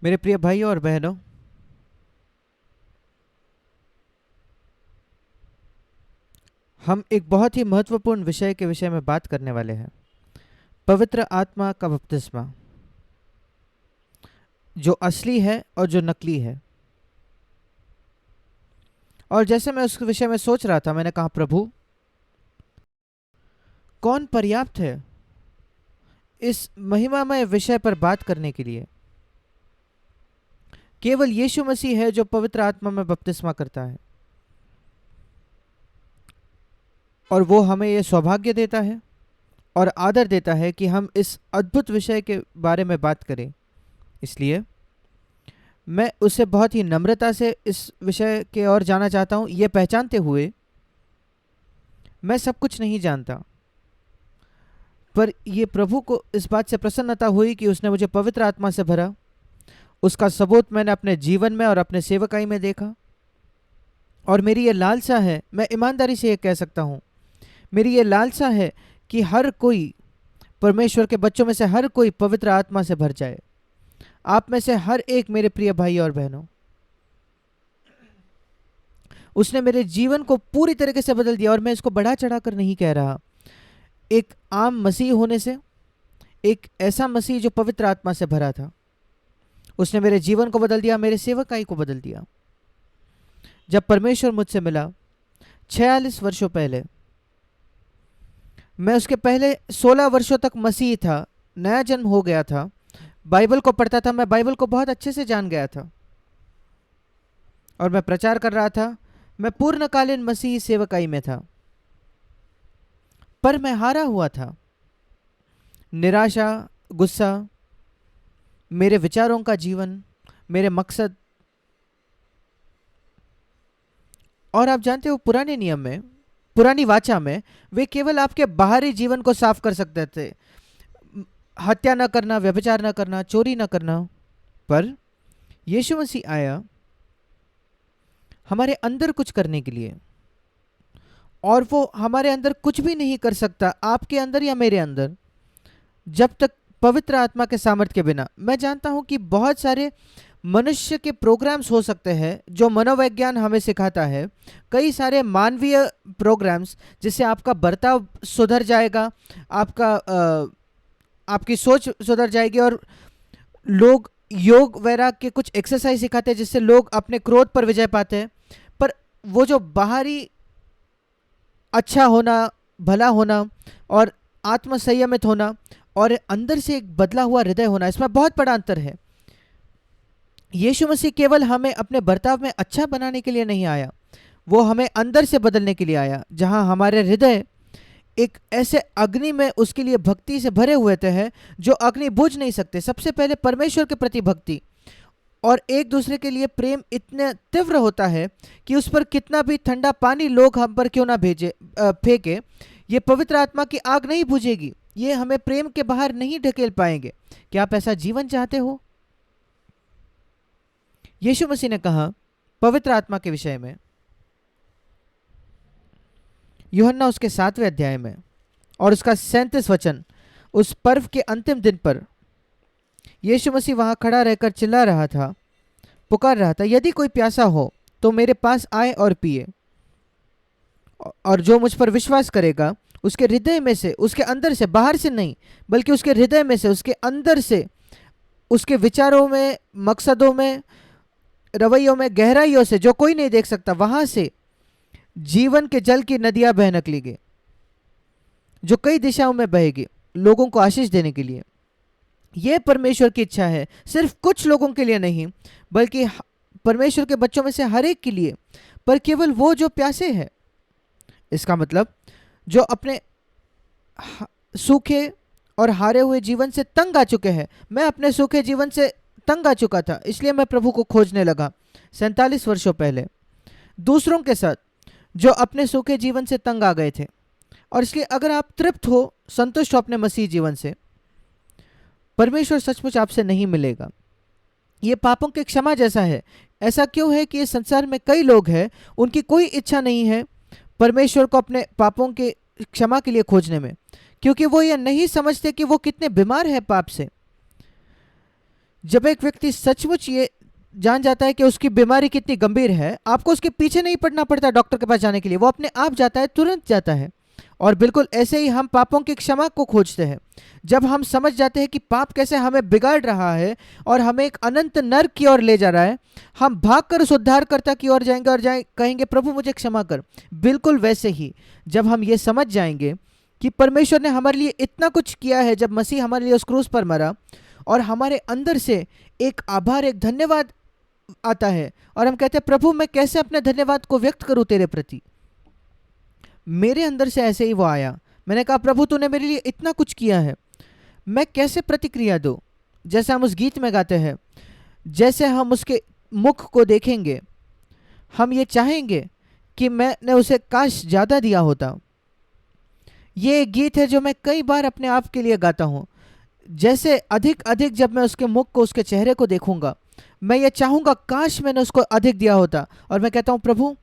मेरे प्रिय भाइयों और बहनों, हम एक बहुत ही महत्वपूर्ण विषय के विषय में बात करने वाले हैं। पवित्र आत्मा का बपतिस्मा, जो असली है और जो नकली है। और जैसे मैं उस विषय में सोच रहा था, मैंने कहा, प्रभु, कौन पर्याप्त है इस महिमामय विषय पर बात करने के लिए? केवल यीशु मसीह है जो पवित्र आत्मा में बपतिस्मा करता है, और वो हमें ये सौभाग्य देता है और आदर देता है कि हम इस अद्भुत विषय के बारे में बात करें। इसलिए मैं उससे बहुत ही नम्रता से इस विषय के ओर जाना चाहता हूँ, ये पहचानते हुए मैं सब कुछ नहीं जानता, पर ये प्रभु को इस बात से प्रसन्नता हुई कि उसने मुझे पवित्र आत्मा से भरा। उसका सबूत मैंने अपने जीवन में और अपने सेवकाई में देखा। और मेरी ये लालसा है, मैं ईमानदारी से ये कह सकता हूँ, मेरी ये लालसा है कि हर कोई, परमेश्वर के बच्चों में से हर कोई पवित्र आत्मा से भर जाए। आप में से हर एक, मेरे प्रिय भाई और बहनों, उसने मेरे जीवन को पूरी तरीके से बदल दिया। और मैं इसको बढ़ा चढ़ा कर नहीं कह रहा। एक आम मसीह होने से, एक ऐसा मसीह जो पवित्र आत्मा से भरा था, उसने मेरे जीवन को बदल दिया, मेरे सेवकाई को बदल दिया। जब परमेश्वर मुझसे मिला 46 वर्षों पहले, मैं उसके पहले 16 वर्षों तक मसीह था, नया जन्म हो गया था, बाइबल को पढ़ता था, मैं बाइबल को बहुत अच्छे से जान गया था और मैं प्रचार कर रहा था। मैं पूर्णकालीन मसीही सेवकाई में था, पर मैं हारा हुआ था। निराशा, गुस्सा, मेरे विचारों का जीवन, मेरे मकसद। और आप जानते हो, पुराने नियम में, पुरानी वाचा में, वे केवल आपके बाहरी जीवन को साफ कर सकते थे। हत्या न करना, व्यभिचार न करना, चोरी न करना। पर यीशु मसीह आया हमारे अंदर कुछ करने के लिए, और वो हमारे अंदर कुछ भी नहीं कर सकता, आपके अंदर या मेरे अंदर, जब तक पवित्र आत्मा के सामर्थ्य के बिना। मैं जानता हूं कि बहुत सारे मनुष्य के प्रोग्राम्स हो सकते हैं जो मनोविज्ञान हमें सिखाता है, कई सारे मानवीय प्रोग्राम्स, जिससे आपका बर्ताव सुधर जाएगा, आपकी सोच सुधर जाएगी। और लोग योग वैराग के कुछ एक्सरसाइज सिखाते हैं जिससे लोग अपने क्रोध पर विजय पाते हैं। पर वो जो बाहरी अच्छा होना, भला होना और आत्म संयमित होना, और अंदर से एक बदला हुआ हृदय होना, इसमें बहुत बड़ा अंतर है। यीशु मसीह केवल हमें अपने बर्ताव में अच्छा बनाने के लिए नहीं आया, वो हमें अंदर से बदलने के लिए आया। जहां हमारे हृदय एक ऐसे अग्नि में उसके लिए भक्ति से भरे हुए थे हैं, जो अग्नि बुझ नहीं सकते। सबसे पहले परमेश्वर के प्रति भक्ति और एक दूसरे के लिए प्रेम इतने तीव्र होता है कि उस पर कितना भी ठंडा पानी लोग हम पर क्यों ना फेंके, ये पवित्र आत्मा की आग नहीं बुझेगी, ये हमें प्रेम के बाहर नहीं ढकेल पाएंगे। क्या आप ऐसा जीवन चाहते हो? यीशु मसीह ने कहा पवित्र आत्मा के विषय में, यूहन्ना उसके 7वें अध्याय में और उसका 37 वचन, उस पर्व के अंतिम दिन पर यीशु मसीह वहां खड़ा रहकर चिल्ला रहा था, पुकार रहा था, यदि कोई प्यासा हो तो मेरे पास आए और पिए, और जो मुझ पर विश्वास करेगा, उसके हृदय में से, उसके अंदर से, बाहर से नहीं बल्कि उसके हृदय में से, उसके अंदर से, उसके विचारों में, मकसदों में, रवैयों में, गहराइयों से, जो कोई नहीं देख सकता, वहां से जीवन के जल की नदियां बह निकलेगी, जो कई दिशाओं में बहेगी, लोगों को आशीष देने के लिए। यह परमेश्वर की इच्छा है, सिर्फ कुछ लोगों के लिए नहीं, बल्कि परमेश्वर के बच्चों में से हर एक के लिए, पर केवल वो जो प्यासे हैं। इसका मतलब, जो अपने सूखे और हारे हुए जीवन से तंग आ चुके हैं। मैं अपने सूखे जीवन से तंग आ चुका था, इसलिए मैं प्रभु को खोजने लगा 47 वर्षों पहले। दूसरों के साथ जो अपने सूखे जीवन से तंग आ गए थे। और इसलिए अगर आप तृप्त हो, संतुष्ट हो अपने मसीह जीवन से, परमेश्वर सचमुच आपसे नहीं मिलेगा। ये पापों के क्षमा जैसा है। ऐसा क्यों है कि इस संसार में कई लोग हैं, उनकी कोई इच्छा नहीं है परमेश्वर को अपने पापों के क्षमा के लिए खोजने में, क्योंकि वो ये नहीं समझते कि वो कितने बीमार है पाप से। जब एक व्यक्ति सचमुच ये जान जाता है कि उसकी बीमारी कितनी गंभीर है, आपको उसके पीछे नहीं पड़ना पड़ता डॉक्टर के पास जाने के लिए, वो अपने आप जाता है, तुरंत जाता है। और बिल्कुल ऐसे ही हम पापों की क्षमा को खोजते हैं। जब हम समझ जाते हैं कि पाप कैसे हमें बिगाड़ रहा है और हमें एक अनंत नर्क की ओर ले जा रहा है, हम भागकर उस उद्धारकर्ता की ओर जाएंगे और कहेंगे प्रभु मुझे क्षमा कर। बिल्कुल वैसे ही जब हम ये समझ जाएंगे कि परमेश्वर ने हमारे लिए इतना कुछ किया है, जब मसीह हमारे लिए उस क्रूस पर मरा, और हमारे अंदर से एक आभार, एक धन्यवाद आता है, और हम कहते हैं प्रभु मैं कैसे अपने धन्यवाद को व्यक्त करूं तेरे प्रति। मेरे अंदर से ऐसे ही वो आया। मैंने कहा प्रभु तूने मेरे लिए इतना कुछ किया है, मैं कैसे प्रतिक्रिया दूं। जैसे हम उस गीत में गाते हैं, जैसे हम उसके मुख को देखेंगे, हम ये चाहेंगे कि मैंने उसे काश ज़्यादा दिया होता। ये एक गीत है जो मैं कई बार अपने आप के लिए गाता हूँ। जैसे अधिक अधिक जब मैं उसके मुख को, उसके चेहरे को देखूंगा, मैं ये चाहूँगा काश मैंने उसको अधिक दिया होता। और मैं कहता हूँ प्रभु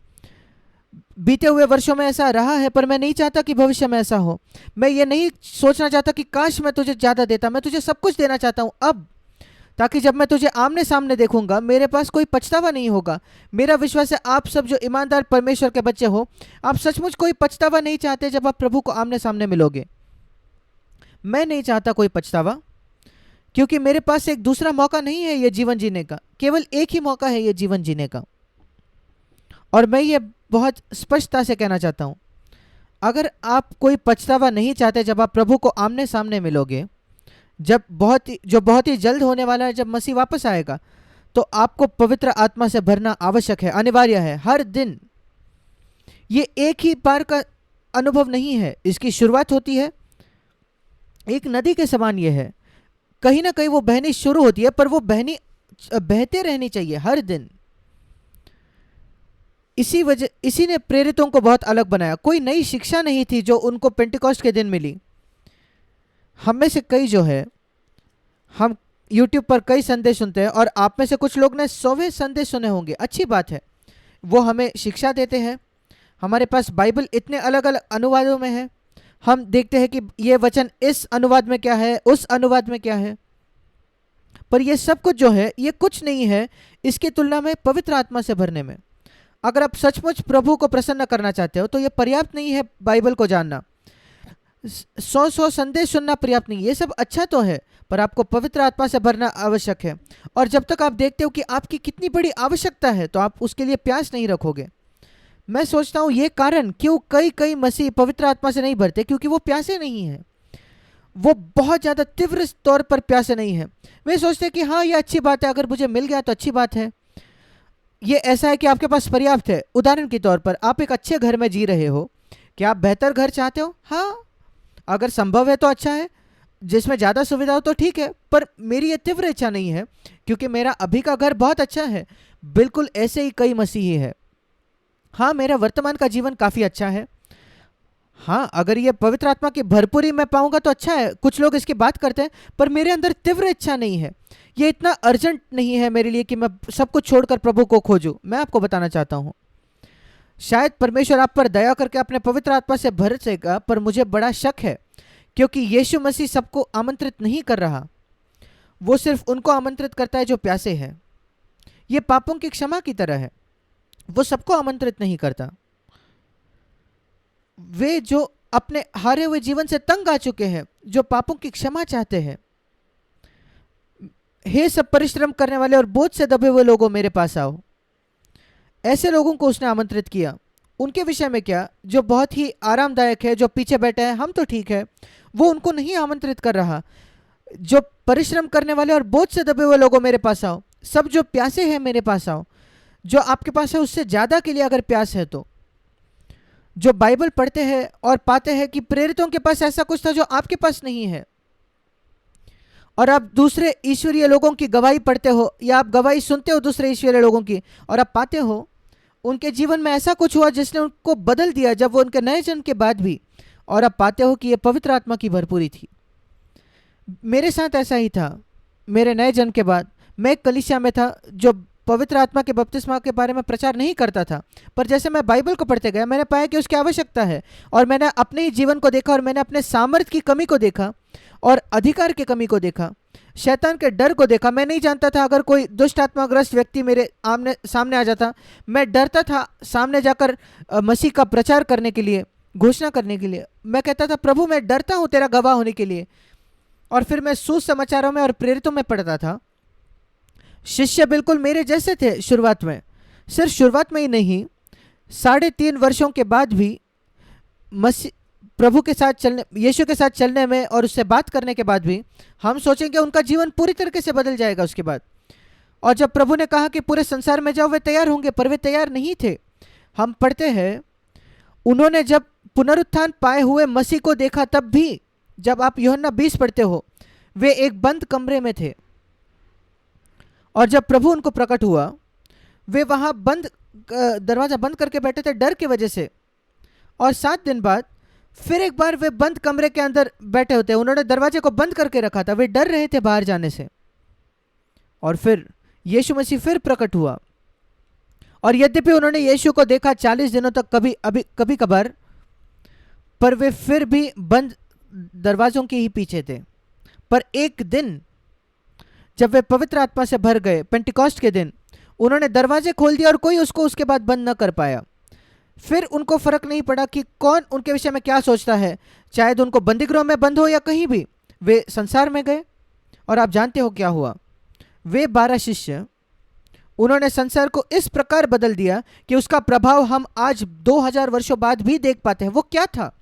बीते हुए वर्षों में ऐसा रहा है, पर मैं नहीं चाहता कि भविष्य में ऐसा हो। मैं ये नहीं सोचना चाहता कि काश मैं तुझे ज़्यादा देता, मैं तुझे सब कुछ देना चाहता हूँ अब, ताकि जब मैं तुझे आमने सामने देखूंगा मेरे पास कोई पछतावा नहीं होगा। मेरा विश्वास है आप सब जो ईमानदार परमेश्वर के बच्चे हो, आप सचमुच कोई पछतावा नहीं चाहते जब आप प्रभु को आमने सामने मिलोगे। मैं नहीं चाहता कोई पछतावा, क्योंकि मेरे पास एक दूसरा मौका नहीं है ये जीवन जीने का, केवल एक ही मौका है ये जीवन जीने का। और मैं ये बहुत स्पष्टता से कहना चाहता हूँ, अगर आप कोई पछतावा नहीं चाहते जब आप प्रभु को आमने सामने मिलोगे, जब बहुत ही जल्द होने वाला है, जब मसीह वापस आएगा, तो आपको पवित्र आत्मा से भरना आवश्यक है, अनिवार्य है, हर दिन। ये एक ही बार का अनुभव नहीं है, इसकी शुरुआत होती है एक नदी के समान। ये है कहीं ना कहीं वो बहनी शुरू होती है, पर वो बहनी बहते रहनी चाहिए हर दिन। इसी ने प्रेरितों को बहुत अलग बनाया। कोई नई शिक्षा नहीं थी जो उनको पेंटिकॉस्ट के दिन मिली। हम में से कई जो है, हम यूट्यूब पर कई संदेश सुनते हैं, और आप में से कुछ लोग ने 100वें संदेश सुने होंगे, अच्छी बात है, वो हमें शिक्षा देते हैं। हमारे पास बाइबल इतने अलग अलग अनुवादों में है, हम देखते हैं कि ये वचन इस अनुवाद में क्या है, उस अनुवाद में क्या है, पर ये सब कुछ जो है ये कुछ नहीं है इसकी तुलना में पवित्र आत्मा से भरने में। अगर आप सचमुच प्रभु को प्रसन्न करना चाहते हो तो ये पर्याप्त नहीं है बाइबल को जानना, 100 संदेश सुनना पर्याप्त नहीं। ये सब अच्छा तो है, पर आपको पवित्र आत्मा से भरना आवश्यक है। और जब तक आप देखते हो कि आपकी कितनी बड़ी आवश्यकता है, तो आप उसके लिए प्यास नहीं रखोगे। मैं सोचता हूँ ये कारण क्यों कई मसीह पवित्र आत्मा से नहीं भरते, क्योंकि वो प्यासे नहीं है, वो बहुत ज़्यादा तीव्र तौर पर प्यासे नहीं है। वे सोचते हैं कि हाँ ये अच्छी बात है, अगर मुझे मिल गया तो अच्छी बात है। ये ऐसा है कि आपके पास पर्याप्त है। उदाहरण के तौर पर आप एक अच्छे घर में जी रहे हो, क्या आप बेहतर घर चाहते हो? हाँ, अगर संभव है तो अच्छा है, जिसमें ज़्यादा सुविधा हो तो ठीक है, पर मेरी ये तीव्र इच्छा नहीं है, क्योंकि मेरा अभी का घर बहुत अच्छा है। बिल्कुल ऐसे ही कई मसीही है। हाँ, मेरा वर्तमान का जीवन काफ़ी अच्छा है। हाँ, अगर ये पवित्र आत्मा की भरपूरी मैं पाऊंगा तो अच्छा है। कुछ लोग इसकी बात करते हैं, पर मेरे अंदर तीव्र इच्छा नहीं है। ये इतना अर्जेंट नहीं है मेरे लिए कि मैं सब कुछ छोड़कर प्रभु को खोजूं। मैं आपको बताना चाहता हूँ, शायद परमेश्वर आप पर दया करके अपने पवित्र आत्मा से भर देगा, पर मुझे बड़ा शक है, क्योंकि यीशु मसीह सबको आमंत्रित नहीं कर रहा। वो सिर्फ उनको आमंत्रित करता है जो प्यासे हैं। ये पापों की क्षमा की तरह है, वो सबको आमंत्रित नहीं करता। वे जो अपने हारे हुए जीवन से तंग आ चुके हैं, जो पापों की क्षमा चाहते हैं, हे सब परिश्रम करने वाले और बोझ से दबे हुए लोगों मेरे पास आओ। ऐसे लोगों को उसने आमंत्रित किया। उनके विषय में क्या, जो बहुत ही आरामदायक है, जो पीछे बैठे हैं, हम तो ठीक है, वो उनको नहीं आमंत्रित कर रहा। जो परिश्रम करने वाले और बोझ से दबे हुए लोगों मेरे पास आओ। सब जो प्यासे हैं मेरे पास आओ। जो आपके पास है उससे ज़्यादा के लिए अगर प्यास है तो, जो बाइबल पढ़ते हैं और पाते हैं कि प्रेरितों के पास ऐसा कुछ था जो आपके पास नहीं है, और आप दूसरे ईश्वरीय लोगों की गवाही पढ़ते हो, या आप गवाही सुनते हो दूसरे ईश्वरीय लोगों की, और आप पाते हो उनके जीवन में ऐसा कुछ हुआ जिसने उनको बदल दिया जब वो उनके नए जन्म के बाद भी, और आप पाते हो कि ये पवित्र आत्मा की भरपूरी थी। मेरे साथ ऐसा ही था। मेरे नए जन्म के बाद मैं एक कलीसिया में था जो पवित्र आत्मा के बपतिस्मा के बारे में प्रचार नहीं करता था, पर जैसे मैं बाइबल को पढ़ते गया, मैंने पाया कि उसकी आवश्यकता है, और मैंने अपने ही जीवन को देखा, और मैंने अपने सामर्थ्य की कमी को देखा, और अधिकार की कमी को देखा, शैतान के डर को देखा। मैं नहीं जानता था अगर कोई दुष्ट आत्माग्रस्त व्यक्ति मेरे आमने सामने आ जाता, मैं डरता था सामने जाकर मसीह का प्रचार करने के लिए, घोषणा करने के लिए। मैं कहता था प्रभु मैं डरता हूँ तेरा गवाह होने के लिए। और फिर मैं सुसमाचारों में और प्रेरितों में पढ़ता था। शिष्य बिल्कुल मेरे जैसे थे शुरुआत में, सिर्फ शुरुआत में ही नहीं, 3.5 वर्षों के बाद भी मसीह प्रभु के साथ चलने, यीशु के साथ चलने में और उससे बात करने के बाद भी हम सोचेंगे उनका जीवन पूरी तरीके से बदल जाएगा उसके बाद। और जब प्रभु ने कहा कि पूरे संसार में जाओ, वे तैयार होंगे, पर वे तैयार नहीं थे। हम पढ़ते हैं उन्होंने जब पुनरुत्थान पाए हुए मसीह को देखा, तब भी जब आप यूहन्ना 20 पढ़ते हो, वे एक बंद कमरे में थे। और जब प्रभु उनको प्रकट हुआ, वे वहां बंद दरवाजा बंद करके बैठे थे डर की वजह से। और 7 दिन बाद फिर एक बार वे बंद कमरे के अंदर बैठे होते, उन्होंने दरवाजे को बंद करके रखा था, वे डर रहे थे बाहर जाने से। और फिर यीशु मसीह फिर प्रकट हुआ, और यद्यपि उन्होंने यीशु को देखा 40 दिनों तक कभी कभार, पर वे फिर भी बंद दरवाजों के ही पीछे थे। पर एक दिन जब वे पवित्र आत्मा से भर गए, पेंटिकॉस्ट के दिन, उन्होंने दरवाजे खोल दिए और कोई उसको उसके बाद बंद न कर पाया। फिर उनको फर्क नहीं पड़ा कि कौन उनके विषय में क्या सोचता है, शायद उनको बंदीगृह में बंद हो या कहीं भी, वे संसार में गए। और आप जानते हो क्या हुआ? वे 12 शिष्य, उन्होंने संसार को इस प्रकार बदल दिया कि उसका प्रभाव हम आज 2000 वर्षों बाद भी देख पाते हैं। वो क्या था?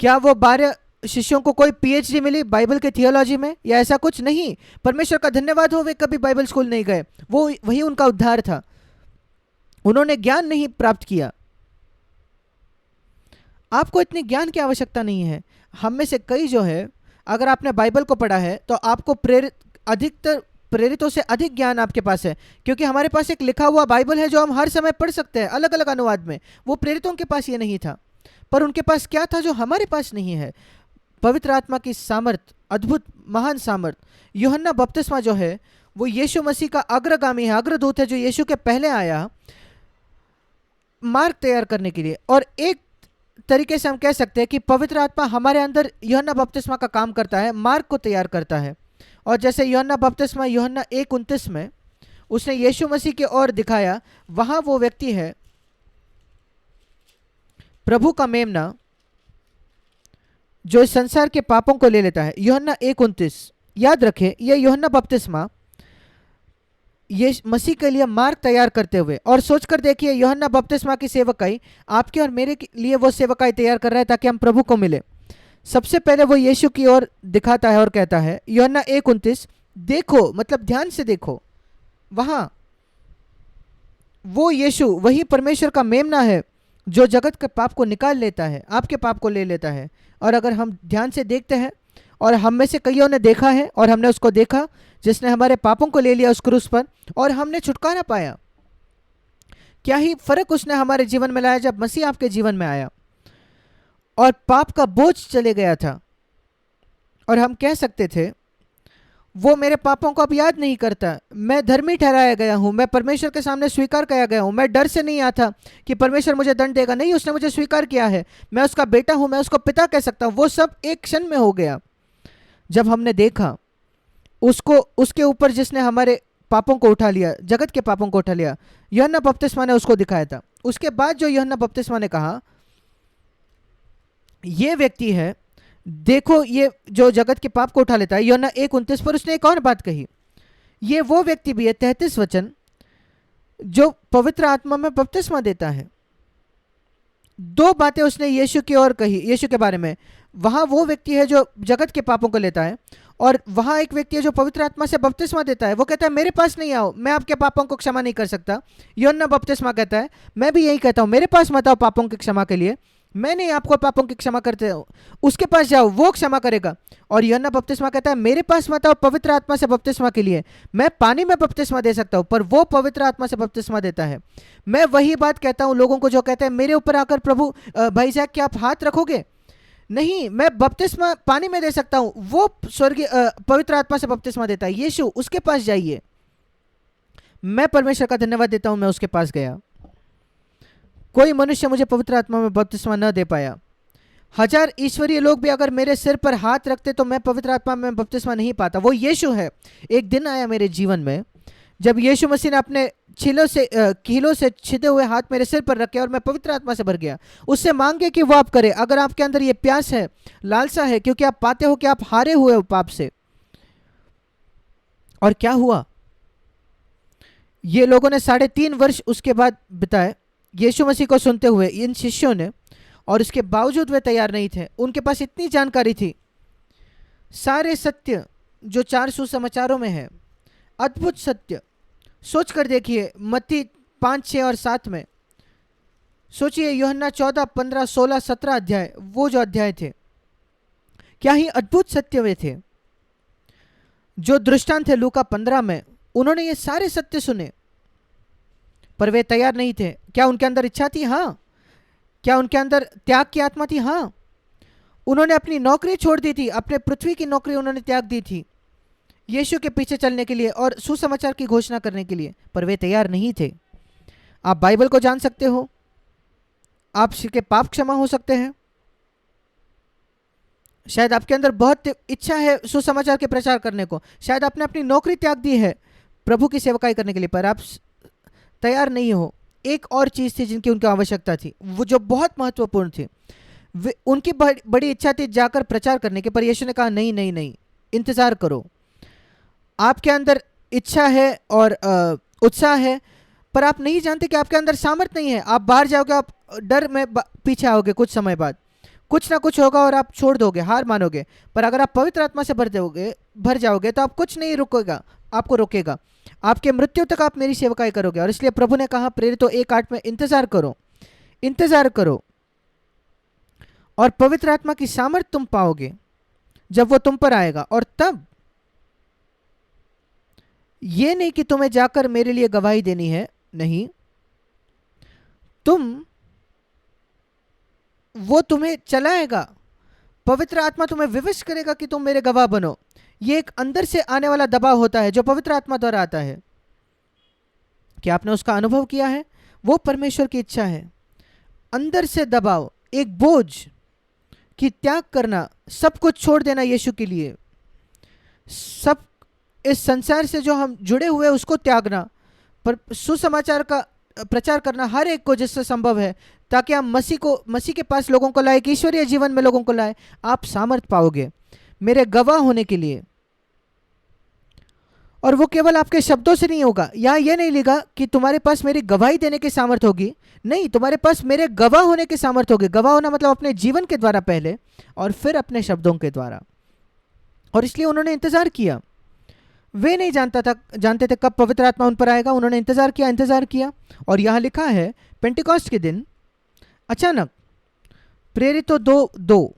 क्या वो 12 शिष्यों को कोई पीएचडी मिली बाइबल के थियोलॉजी में या ऐसा कुछ? नहीं। परमेश्वर का धन्यवाद हो, वे कभी बाइबल स्कूल नहीं गए, वो वही उनका उद्धार था। उन्होंने ज्ञान नहीं प्राप्त किया। आपको इतने ज्ञान की आवश्यकता नहीं है। हम में से कई जो है, अगर आपने बाइबल को पढ़ा है तो आपको अधिकतर प्रेरितों से अधिक ज्ञान आपके पास है, क्योंकि हमारे पास एक लिखा हुआ बाइबल है जो हम हर समय पढ़ सकते हैं अलग अलग अनुवाद में। वो प्रेरितों के पास ये नहीं था, पर उनके पास क्या था जो हमारे पास नहीं है? पवित्र आत्मा की सामर्थ, अद्भुत महान सामर्थ। यूहन्ना बपतिस्मा जो है वो यीशु मसीह का अग्रगामी है, अग्रदूत है, जो यीशु के पहले आया मार्ग तैयार करने के लिए। और एक तरीके से हम कह सकते हैं कि पवित्र आत्मा हमारे अंदर यूहन्ना बपतिस्मा का काम करता है, मार्ग को तैयार करता है। और जैसे यूहन्ना बपतिस्मा यूहन्ना 1:29 में उसने यीशु मसीह की ओर दिखाया, वहां वो व्यक्ति है प्रभु का मेमना जो इस संसार के पापों को ले लेता है। यूहन्ना 1:29, याद रखें, यह यूहन्ना बपतिस्मा ये मसीह के लिए मार्ग तैयार करते हुए। और सोचकर देखिए, यूहन्ना बपतिस्मा की सेवकाई आपके और मेरे लिए वो सेवकाई तैयार कर रहा है ताकि हम प्रभु को मिले। सबसे पहले वो यीशु की ओर दिखाता है और कहता है, यूहन्ना 1:29, देखो, मतलब ध्यान से देखो, वहां वो यीशु वही परमेश्वर का मेमना है जो जगत के पाप को निकाल लेता है, आपके पाप को ले लेता है। और अगर हम ध्यान से देखते हैं, और हम में से कईयों ने देखा है और हमने उसको देखा जिसने हमारे पापों को ले लिया उस क्रूस पर, और हमने छुटकारा पाया। क्या ही फर्क उसने हमारे जीवन में लाया जब मसीह आपके जीवन में आया और पाप का बोझ चले गया था। और हम कह सकते थे वो मेरे पापों को अब याद नहीं करता, मैं धर्मी ठहराया गया हूँ, मैं परमेश्वर के सामने स्वीकार किया गया हूँ, मैं डर से नहीं आता कि परमेश्वर मुझे दंड देगा। नहीं, उसने मुझे स्वीकार किया है, मैं उसका बेटा हूँ, मैं उसको पिता कह सकता हूँ। वो सब एक क्षण में हो गया जब हमने देखा उसको, उसके ऊपर जिसने हमारे पापों को उठा लिया, जगत के पापों को उठा लिया। यूहन्ना बपतिस्मा ने उसको दिखाया था। उसके बाद जो यूहन्ना बपतिस्मा ने कहा, ये व्यक्ति है, देखो, ये जो जगत के पाप को उठा लेता है। यूहन्ना 1:29 पर उसने एक और बात कही, ये वो व्यक्ति भी है, 33 वचन, जो पवित्र आत्मा में बपतिस्मा देता है। 2 बातें उसने यीशु की ओर कही, यीशु के बारे में। वहां वो व्यक्ति है जो जगत के पापों को लेता है, और वहां एक व्यक्ति है जो पवित्र आत्मा से बपतिस्मा देता है। वो कहता है मेरे पास नहीं आओ, मैं आपके पापों को क्षमा नहीं कर सकता। यूहन्ना बपतिस्मा कहता है, मैं भी यही कहता हूं, मेरे पास मत आओ पापों की क्षमा के लिए, मैं नहीं आपको पापों की क्षमा करते हो, उसके पास जाओ, वो क्षमा करेगा। और यूहन्ना बपतिस्मा कहता है मेरे पास मत आओ पवित्र आत्मा से बपतिस्मा के लिए, मैं पानी में बपतिस्मा दे सकता हूं, पर वो पवित्र आत्मा से बपतिस्मा देता है। मैं वही बात कहता हूं लोगों को जो कहते हैं मेरे ऊपर आकर प्रभु भाई जैक क्या आप हाथ रखोगे? नहीं, मैं बपतिस्मा पानी में दे सकता हूं, वो स्वर्गीय पवित्र आत्मा से बपतिस्मा देता है यीशु, उसके पास जाइए। मैं परमेश्वर का धन्यवाद देता हूं, मैं उसके पास गया। कोई मनुष्य मुझे पवित्र आत्मा में बपतिस्मा न दे पाया। 1000 ईश्वरीय लोग भी अगर मेरे सिर पर हाथ रखते तो मैं पवित्र आत्मा में बपतिस्मा नहीं पाता। वो यीशु है। एक दिन आया मेरे जीवन में जब यीशु मसीह ने अपने कीलों से छिदे हुए हाथ मेरे सिर पर रखे और मैं पवित्र आत्मा से भर गया। उससे मांगे कि वो आप करे। अगर आपके अंदर ये प्यास है, लालसा है, क्योंकि आप पाते हो कि आप हारे हुए हो पाप से। और क्या हुआ, ये लोगों ने 3.5 वर्ष उसके बाद बिताए यीशु मसीह को सुनते हुए, इन शिष्यों ने, और उसके बावजूद वे तैयार नहीं थे। उनके पास इतनी जानकारी थी, सारे सत्य जो 4 सुसमाचारों में है, अद्भुत सत्य। सोच कर देखिए, मत्ती 5, 6 और 7 में सोचिए, यूहन्ना 14, 15, 16, 17 अध्याय, वो जो अध्याय थे, क्या ही अद्भुत सत्य वे थे। जो दृष्टांत थे लूका 15 में, उन्होंने ये सारे सत्य सुने, पर वे तैयार नहीं थे। क्या उनके अंदर इच्छा थी? हाँ। क्या उनके अंदर त्याग की आत्मा थी? हाँ। उन्होंने अपनी नौकरी छोड़ दी थी, अपने पृथ्वी की नौकरी उन्होंने त्याग दी थी यीशु के पीछे चलने के लिए और सुसमाचार की घोषणा करने के लिए, पर वे तैयार नहीं थे। आप बाइबल को जान सकते हो, आपके पाप क्षमा हो सकते हैं, शायद आपके अंदर बहुत इच्छा है सुसमाचार के प्रचार करने को, शायद आपने अपनी नौकरी त्याग दी है प्रभु की सेवकाई करने के लिए, पर आप तैयार नहीं हो। एक और चीज़ थी जिनकी उनकी आवश्यकता थी, वो जो बहुत महत्वपूर्ण थी। उनकी बड़ी इच्छा थी जाकर प्रचार करने की, पर यीशु ने कहा नहीं नहीं नहीं, इंतज़ार करो। आपके अंदर इच्छा है और उत्साह है, पर आप नहीं जानते कि आपके अंदर सामर्थ्य नहीं है। आप बाहर जाओगे, आप डर में पीछे आओगे, कुछ समय बाद कुछ ना कुछ होगा और आप छोड़ दोगे, हार मानोगे। पर अगर आप पवित्र आत्मा से भर जाओगे तो आप कुछ नहीं रुकेगा, आपको रोकेगा। आपके मृत्यु तक आप मेरी सेवकाई करोगे। और इसलिए प्रभु ने कहा प्रेरितों 1:8 में, इंतजार करो, इंतजार करो, और पवित्र आत्मा की सामर्थ तुम पाओगे जब वो तुम पर आएगा। और तब ये नहीं कि तुम्हें जाकर मेरे लिए गवाही देनी है, नहीं, वो तुम्हें चलाएगा। पवित्र आत्मा तुम्हें विवश करेगा कि तुम मेरे गवाह बनो। ये एक अंदर से आने वाला दबाव होता है जो पवित्र आत्मा द्वारा आता है। क्या आपने उसका अनुभव किया है? वो परमेश्वर की इच्छा है। अंदर से दबाव, एक बोझ कि त्याग करना, सब कुछ छोड़ देना यीशु के लिए, सब इस संसार से जो हम जुड़े हुए उसको त्यागना, पर सुसमाचार का प्रचार करना हर एक को जिससे संभव है, ताकि हम मसीह के पास लोगों को लाए, ईश्वरीय जीवन में लोगों को लाए। आप सामर्थ पाओगे मेरे गवाह होने के लिए। और वो केवल आपके शब्दों से नहीं होगा। यहाँ ये नहीं लिखा कि तुम्हारे पास मेरी गवाही देने की सामर्थ होगी, नहीं, तुम्हारे पास मेरे गवाह होने की सामर्थ होगी। गवाह होना मतलब अपने जीवन के द्वारा पहले, और फिर अपने शब्दों के द्वारा। और इसलिए उन्होंने इंतजार किया। वे नहीं जानते थे कब पवित्र आत्मा उन पर आएगा। उन्होंने इंतजार किया। और यहाँ लिखा है, पेंटिकॉस्ट के दिन अचानक प्रेरितों 2:2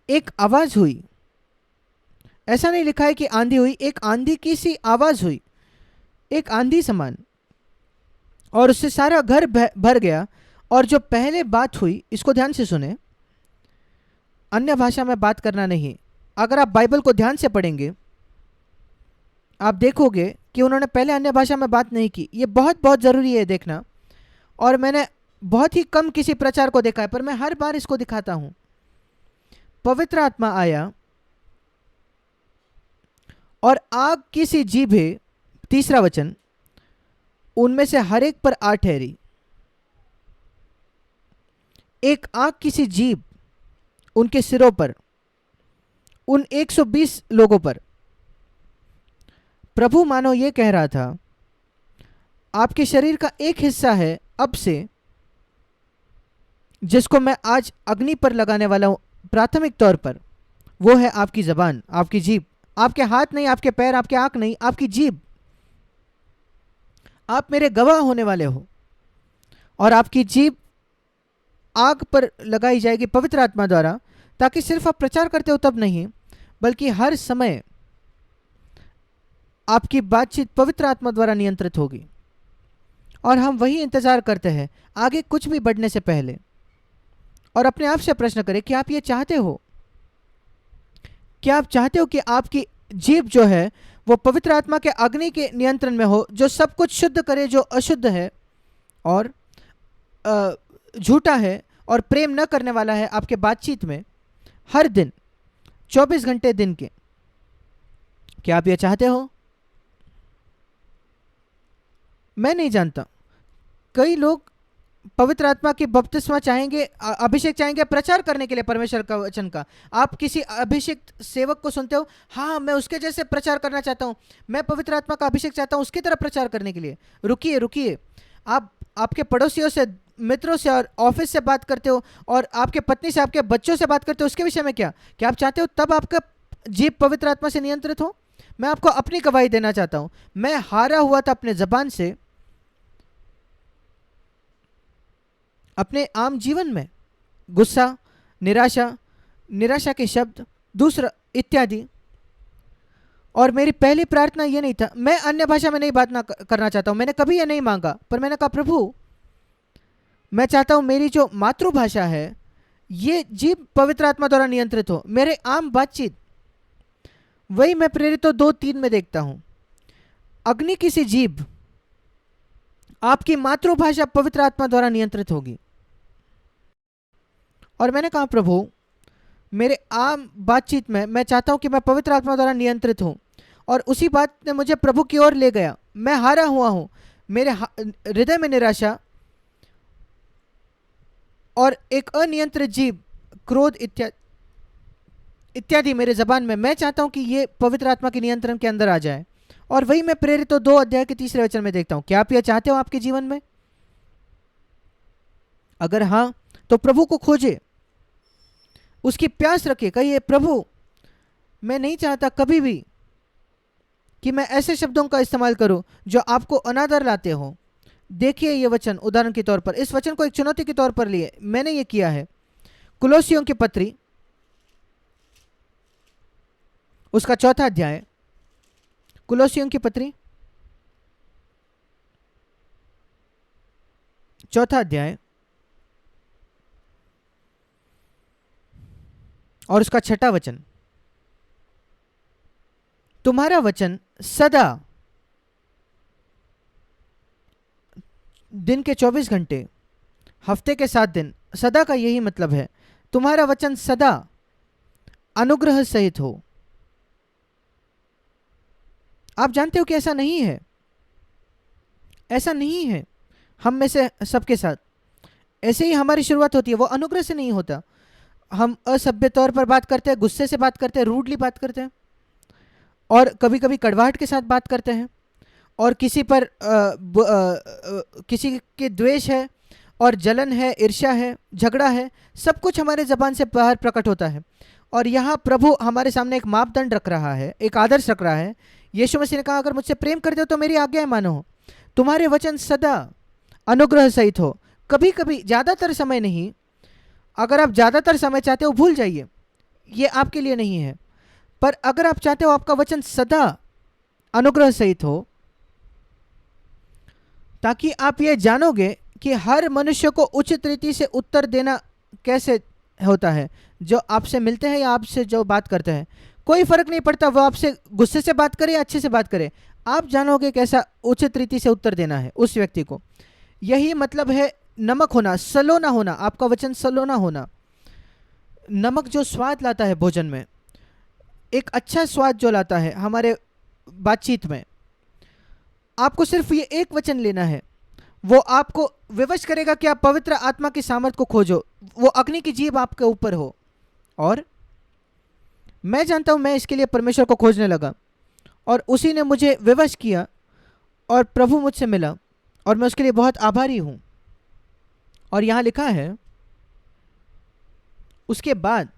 एक आवाज हुई। ऐसा नहीं लिखा है कि आंधी हुई, एक आंधी की सी आवाज हुई, एक आंधी समान, और उससे सारा घर भर गया। और जो पहले बात हुई, इसको ध्यान से सुने, अन्य भाषा में बात करना नहीं। अगर आप बाइबल को ध्यान से पढ़ेंगे, आप देखोगे कि उन्होंने पहले अन्य भाषा में बात नहीं की। ये बहुत बहुत ज़रूरी है देखना। और मैंने बहुत ही कम किसी प्रचार को देखा है, पर मैं हर बार इसको दिखाता हूं। पवित्र आत्मा आया और आग की सी जीभे, 3रा वचन, उनमें से हर एक पर आ ठहरी। एक आग की सी जीभ उनके सिरों पर, उन 120 लोगों पर। प्रभु मानो ये कह रहा था, आपके शरीर का एक हिस्सा है अब से, जिसको मैं आज अग्नि पर लगाने वाला हूं प्राथमिक तौर पर। वो है आपकी जबान, आपकी जीभ। आपके हाथ नहीं, आपके पैर, आपके आंख नहीं, आपकी जीभ। आप मेरे गवाह होने वाले हो। और आपकी जीभ आग पर लगाई जाएगी पवित्र आत्मा द्वारा, ताकि सिर्फ आप प्रचार करते हो तब नहीं, बल्कि हर समय आपकी बातचीत पवित्र आत्मा द्वारा नियंत्रित होगी। और हम वही इंतजार करते हैं आगे कुछ भी बढ़ने से पहले। और अपने आप से प्रश्न करें कि आप ये चाहते हो? क्या आप चाहते हो कि आपकी जीभ जो है वो पवित्र आत्मा के अग्नि के नियंत्रण में हो, जो सब कुछ शुद्ध करे जो अशुद्ध है और झूठा है, और प्रेम न करने वाला है आपके बातचीत में हर दिन 24 घंटे दिन के? क्या आप ये चाहते हो? मैं नहीं जानता। कई लोग पवित्र आत्मा की बपतिस्मा चाहेंगे, अभिषेक चाहेंगे प्रचार करने के लिए परमेश्वर का वचन का। आप किसी अभिषेक सेवक को सुनते हो, हाँ मैं उसके जैसे प्रचार करना चाहता हूँ, मैं पवित्र आत्मा का अभिषेक चाहता हूँ उसकी तरह प्रचार करने के लिए। रुकिए रुकिए, आप आपके पड़ोसियों से, मित्रों से और ऑफिस से बात करते हो, और आपके पत्नी से, आपके बच्चों से बात करते हो, उसके विषय में क्या आप चाहते हो तब आपका जीभ पवित्र आत्मा से नियंत्रित हो? मैं आपको अपनी गवाही देना चाहता हूँ। मैं हारा हुआ था अपने जबान से, अपने आम जीवन में गुस्सा, निराशा के शब्द, दूसरा इत्यादि। और मेरी पहली प्रार्थना ये नहीं था, मैं अन्य भाषा में नहीं बात ना करना चाहता हूँ, मैंने कभी ये नहीं मांगा, पर मैंने कहा प्रभु मैं चाहता हूँ मेरी जो मातृभाषा है ये जीभ पवित्र आत्मा द्वारा नियंत्रित हो। मेरे आम बातचीत, वही मैं प्रेरित 2:3 में देखता हूँ, अग्नि की सी जीभ आपकी मातृभाषा पवित्र आत्मा द्वारा नियंत्रित होगी। और मैंने कहा प्रभु मेरे आम बातचीत में मैं चाहता हूं कि मैं पवित्र आत्मा द्वारा नियंत्रित हूं, और उसी बात ने मुझे प्रभु की ओर ले गया। मैं हारा हुआ हूं, मेरे हृदय में निराशा और एक अनियंत्रित जीभ, क्रोध इत्यादि मेरे जबान में। मैं चाहता हूं कि ये पवित्र आत्मा के नियंत्रण के अंदर आ जाए। और वही मैं प्रेरित 2 अध्याय के 3 वचन में देखता हूं। क्या आप यह चाहते हो आपके जीवन में? अगर हाँ तो प्रभु को खोजे, उसकी प्यास रखे, कहिए प्रभु मैं नहीं चाहता कभी भी कि मैं ऐसे शब्दों का इस्तेमाल करूं जो आपको अनादर लाते हो। देखिए ये वचन, उदाहरण के तौर पर इस वचन को एक चुनौती के तौर पर लिए मैंने ये किया है। कुलोसियों की पत्री उसका 4था अध्याय, कुलोसियों की पत्री 4था अध्याय और उसका 6वां वचन। तुम्हारा वचन सदा, दिन के 24 घंटे, हफ्ते के 7 दिन, सदा का यही मतलब है, तुम्हारा वचन सदा अनुग्रह सहित हो। आप जानते हो कि ऐसा नहीं है, ऐसा नहीं है हम में से सबके साथ। ऐसे ही हमारी शुरुआत होती है, वो अनुग्रह से नहीं होता। हम असभ्य तौर पर बात करते हैं, गुस्से से बात करते हैं, रूडली बात करते हैं, और कभी कभी कड़वाहट के साथ बात करते हैं, और किसी पर किसी के द्वेष है और जलन है, ईर्ष्या है, झगड़ा है, सब कुछ हमारे ज़बान से बाहर प्रकट होता है। और यहाँ प्रभु हमारे सामने एक मापदंड रख रहा है, एक आदर्श रख रहा है। यीशु मसीह ने कहा अगर मुझसे प्रेम करते हो तो मेरी आज्ञाएं मानो, तुम्हारे वचन सदा अनुग्रह सहित हो। कभी कभी, ज़्यादातर समय नहीं। अगर आप ज़्यादातर समय चाहते हो भूल जाइए, ये आपके लिए नहीं है। पर अगर आप चाहते हो आपका वचन सदा अनुग्रह सहित हो, ताकि आप ये जानोगे कि हर मनुष्य को उचित रीति से उत्तर देना कैसे होता है। जो आपसे मिलते हैं या आपसे जो बात करते हैं, कोई फर्क नहीं पड़ता वो आपसे गुस्से से बात करे या अच्छे से बात करे, आप जानोगे कैसा उचित रीति से उत्तर देना है उस व्यक्ति को। यही मतलब है नमक होना, सलोना होना, आपका वचन सलोना होना। नमक जो स्वाद लाता है भोजन में, एक अच्छा स्वाद जो लाता है हमारे बातचीत में, आपको सिर्फ ये एक वचन लेना है, वो आपको विवश करेगा कि आप पवित्र आत्मा की सामर्थ को खोजो, वो अग्नि की जीभ आपके ऊपर हो। और मैं जानता हूं मैं इसके लिए परमेश्वर को खोजने लगा, और उसी ने मुझे विवश किया, और प्रभु मुझसे मिला, और मैं उसके लिए बहुत आभारी हूं। और यहां लिखा है उसके बाद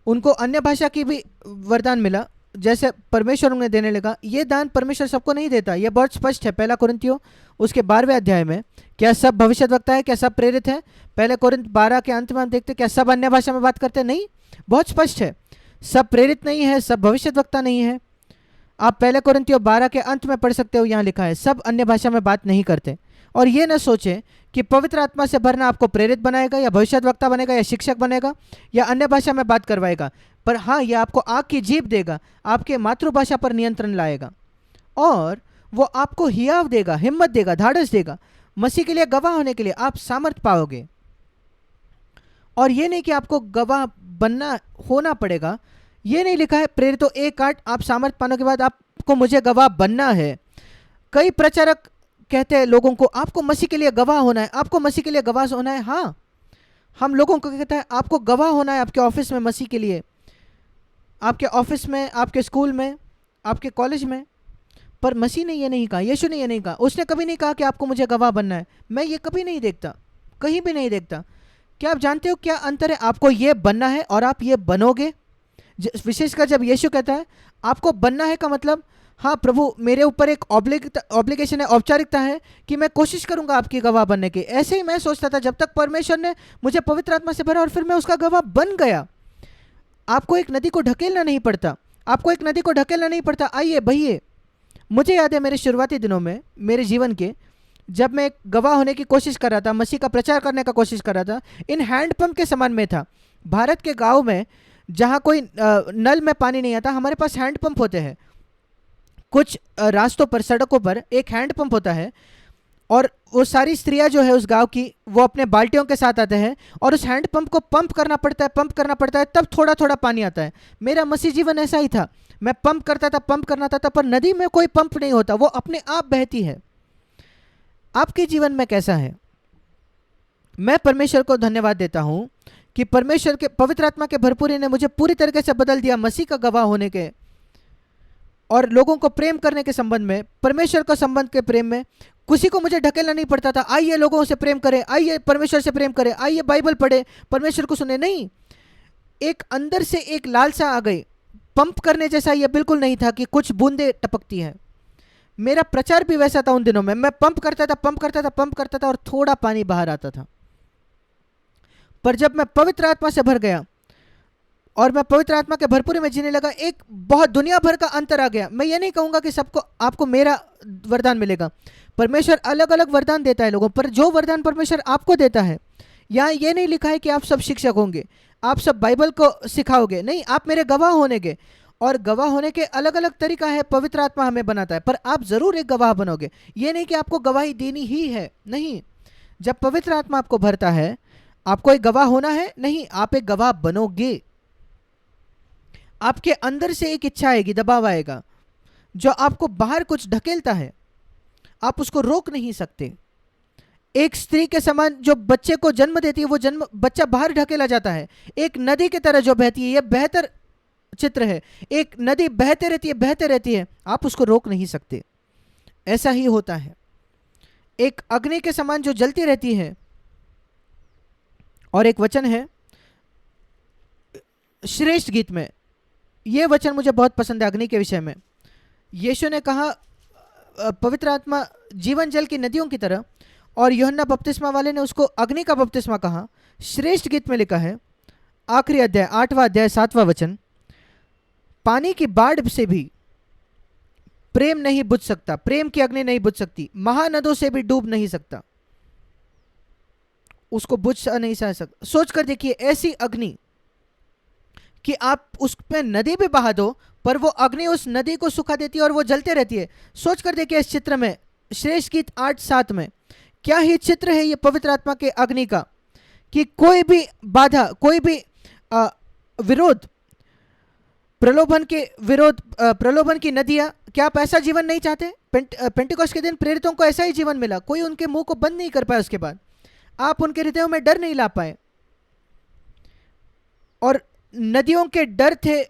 उनको अन्य भाषा की भी वरदान मिला, जैसे परमेश्वर उन्हें देने लगा। ये दान परमेश्वर सबको नहीं देता, यह बहुत स्पष्ट है। 1 कोरिन्थियों उसके 12वें अध्याय में, क्या सब भविष्यद्वक्ता है, क्या सब प्रेरित है? 1 कोरिन्थ 12 के अंत में हम देखते क्या सब अन्य भाषा में बात करते हैं? नहीं, बहुत स्पष्ट है, सब प्रेरित नहीं है, सब भविष्यद्वक्ता नहीं है। आप 1 कोरिन्थियों 12 के अंत में पढ़ सकते हो, यहाँ लिखा है सब अन्य भाषा में बात नहीं करते। और ये न सोचें कि पवित्र आत्मा से भरना आपको प्रेरित बनाएगा या भविष्यद्वक्ता बनेगा या शिक्षक बनेगा या अन्य भाषा में बात करवाएगा। पर हाँ, यह आपको आग की जीभ देगा, आपके मातृभाषा पर नियंत्रण लाएगा, और वो आपको हियाव देगा, हिम्मत देगा, धाड़स देगा। मसीह के लिए गवाह होने के लिए आप सामर्थ पाओगे। और ये नहीं कि आपको गवाह बनना होना पड़ेगा। ये नहीं लिखा है प्रेरितों 1:8 आप सामर्थ पाने के बाद आपको मुझे गवाह बनना है। कई प्रचारक कहते हैं लोगों को आपको मसीह के लिए गवाह होना है, आपको मसीह के लिए गवाह होना है। हाँ, हम लोगों को कहता है आपको गवाह होना है आपके ऑफिस में मसीह के लिए, आपके ऑफिस में, आपके स्कूल में, आपके कॉलेज में। पर मसीह ने ये नहीं कहा, यीशु ने ये नहीं कहा। उसने कभी नहीं कहा कि आपको मुझे गवाह बनना है। मैं ये कभी नहीं देखता, कहीं भी नहीं देखता। क्या आप जानते हो क्या अंतर है? आपको ये बनना है और आप ये बनोगे। विशेषकर जब यीशु कहता है आपको बनना है का मतलब, हाँ प्रभु मेरे ऊपर एक ऑब्लिगेशन है, औपचारिकता है कि मैं कोशिश करूंगा आपकी गवाह बनने की। ऐसे ही मैं सोचता था जब तक परमेश्वर ने मुझे पवित्र आत्मा से भरा और फिर मैं उसका गवाह बन गया। आपको एक नदी को ढकेलना नहीं पड़ता, आपको एक नदी को ढकेलना नहीं पड़ता। आइए बहिए। मुझे याद है मेरे शुरुआती दिनों में मेरे जीवन के, जब मैं एक गवाह होने की कोशिश कर रहा था, मसीह का प्रचार करने का कोशिश कर रहा था, इन हैंडपंप के समान में था। भारत के गांव में जहाँ कोई नल में पानी नहीं आता, हमारे पास हैंडपंप होते हैं। कुछ रास्तों पर, सड़कों पर एक हैंडपंप होता है और वो सारी स्त्रियां जो है उस गांव की, वो अपने बाल्टियों के साथ आते हैं और उस हैंडपंप को पंप करना पड़ता है, पंप करना पड़ता है, तब थोड़ा थोड़ा पानी आता है। मेरा मसीह जीवन ऐसा ही था। मैं पंप करता था, पंप करना था, पर नदी में कोई पंप नहीं होता, वो अपने आप बहती है। आपके जीवन में कैसा है? मैं परमेश्वर को धन्यवाद देता हूं कि परमेश्वर के पवित्र आत्मा के भरपूरी ने मुझे पूरी तरीके से बदल दिया मसीह का गवाह होने के और लोगों को प्रेम करने के संबंध में, परमेश्वर का संबंध के प्रेम में। किसी को मुझे ढकेलना नहीं पड़ता था, आइए लोगों से प्रेम करें, आइए परमेश्वर से प्रेम करें, आइए बाइबल पढ़े, परमेश्वर को सुने। नहीं, एक अंदर से एक लालसा आ गई। पंप करने जैसा यह बिल्कुल नहीं था कि कुछ बूंदे टपकती हैं। मेरा प्रचार भी वैसा था उन दिनों में। मैं पंप करता था, पंप करता था, पंप करता था और थोड़ा पानी बाहर आता था। पर जब मैं पवित्र आत्मा से भर गया और मैं पवित्र आत्मा के भरपूरी में जीने लगा, एक बहुत दुनिया भर का अंतर आ गया। मैं ये नहीं कहूँगा कि सबको आपको मेरा वरदान मिलेगा। परमेश्वर अलग अलग वरदान देता है लोगों पर। जो वरदान परमेश्वर आपको देता है, यहाँ ये नहीं लिखा है कि आप सब शिक्षक होंगे, आप सब बाइबल को सिखाओगे। नहीं, आप मेरे गवाह होने के, और गवाह होने के अलग अलग तरीका है, पवित्र आत्मा हमें बनाता है। पर आप जरूर एक गवाह बनोगे। ये नहीं कि आपको गवाही देनी ही है, नहीं। जब पवित्र आत्मा आपको भरता है, आपको एक गवाह होना है, नहीं, आप एक गवाह बनोगे। आपके अंदर से एक इच्छा आएगी, दबाव आएगा जो आपको बाहर कुछ ढकेलता है, आप उसको रोक नहीं सकते। एक स्त्री के समान जो बच्चे को जन्म देती है, वो बच्चा बाहर ढकेला जाता है। एक नदी की तरह जो बहती है, यह बेहतर चित्र है। एक नदी बहते रहती है, बहते रहती है, आप उसको रोक नहीं सकते। ऐसा ही होता है। एक अग्नि के समान जो जलती रहती है। और एक वचन है श्रेष्ठ गीत में, यह वचन मुझे बहुत पसंद है अग्नि के विषय में। यीशु ने कहा पवित्र आत्मा जीवन जल की नदियों की तरह, और यूहन्ना बपतिस्मा वाले ने उसको अग्नि का बपतिस्मा कहा। श्रेष्ठ गीत में लिखा है, आखिरी अध्याय 8वां अध्याय 7वां वचन, पानी की बाढ़ से भी प्रेम नहीं बुझ सकता, प्रेम की अग्नि नहीं बुझ सकती, महानदों से भी डूब नहीं सकता, उसको बुझ नहीं सकता। सोच कर देखिए, ऐसी अग्नि कि आप उस पे नदी भी बहा दो, पर वो अग्नि उस नदी को सुखा देती है और वो जलते रहती है। सोच कर देखिए इस चित्र में, श्रेष्ठ गीत 8:7 में, क्या ही चित्र है ये पवित्र आत्मा के अग्नि का, कि कोई भी बाधा, कोई भी विरोध, प्रलोभन के विरोध, प्रलोभन की नदियां। क्या आप ऐसा जीवन नहीं चाहते? पेंटिकोस्ट के दिन प्रेरितों को ऐसा ही जीवन मिला, कोई उनके मुंह को बंद नहीं कर पाया। उसके बाद आप उनके हृदयों में डर नहीं ला पाए, और नदियों के डर थे,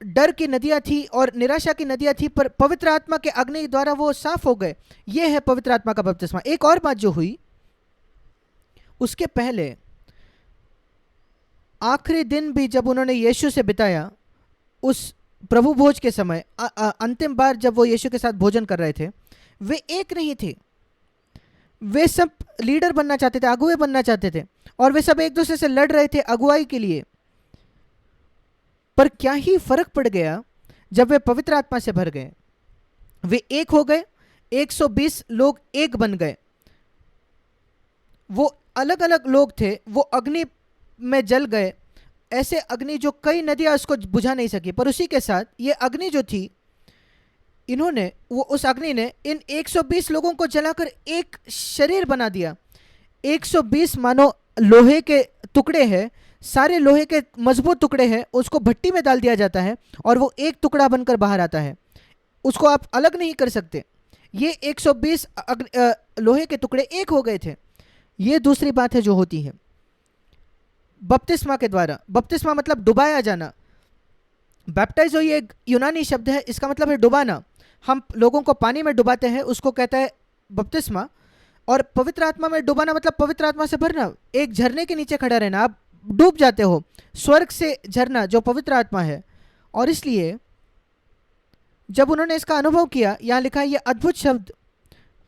डर की नदियां थी और निराशा की नदियां थी, पर पवित्र आत्मा के अग्नि द्वारा वो साफ हो गए। ये है पवित्र आत्मा का बपतिस्मा। एक और बात जो हुई, उसके पहले आखिरी दिन भी जब उन्होंने यीशु से बिताया, उस प्रभु भोज के समय, अंतिम बार जब वो यीशु के साथ भोजन कर रहे थे, वे एक नहीं थे। वे सब लीडर बनना चाहते थे, अगुवे बनना चाहते थे, और वे सब एक दूसरे से लड़ रहे थे अगुवाई के लिए। पर क्या ही फर्क पड़ गया जब वे पवित्र आत्मा से भर गए। वे एक हो गए, 120 लोग एक बन गए। वो अलग अलग लोग थे, वो अग्नि में जल गए, ऐसे अग्नि जो कई नदियां उसको बुझा नहीं सकी। पर उसी के साथ ये अग्नि जो थी, इन्होंने, वो उस अग्नि ने इन 120 लोगों को जलाकर एक शरीर बना दिया। 120 मानो लोहे के टुकड़े हैं, सारे लोहे के मजबूत टुकड़े हैं, उसको भट्टी में डाल दिया जाता है और वो एक टुकड़ा बनकर बाहर आता है, उसको आप अलग नहीं कर सकते। ये 120 लोहे के टुकड़े एक हो गए थे। ये दूसरी बात है जो होती है बपतिस्मा के द्वारा। बपतिस्मा मतलब डुबाया जाना। बैप्टाइजो ये एक यूनानी शब्द है, इसका मतलब है डुबाना। हम लोगों को पानी में डुबाते हैं, उसको कहता है बपतिस्मा। और पवित्र आत्मा में डुबाना मतलब पवित्र आत्मा से भरना, एक झरने के नीचे खड़ा रहना, आप डूब जाते हो, स्वर्ग से झरना जो पवित्र आत्मा है। और इसलिए जब उन्होंने इसका अनुभव किया, यहाँ लिखा है ये अद्भुत शब्द,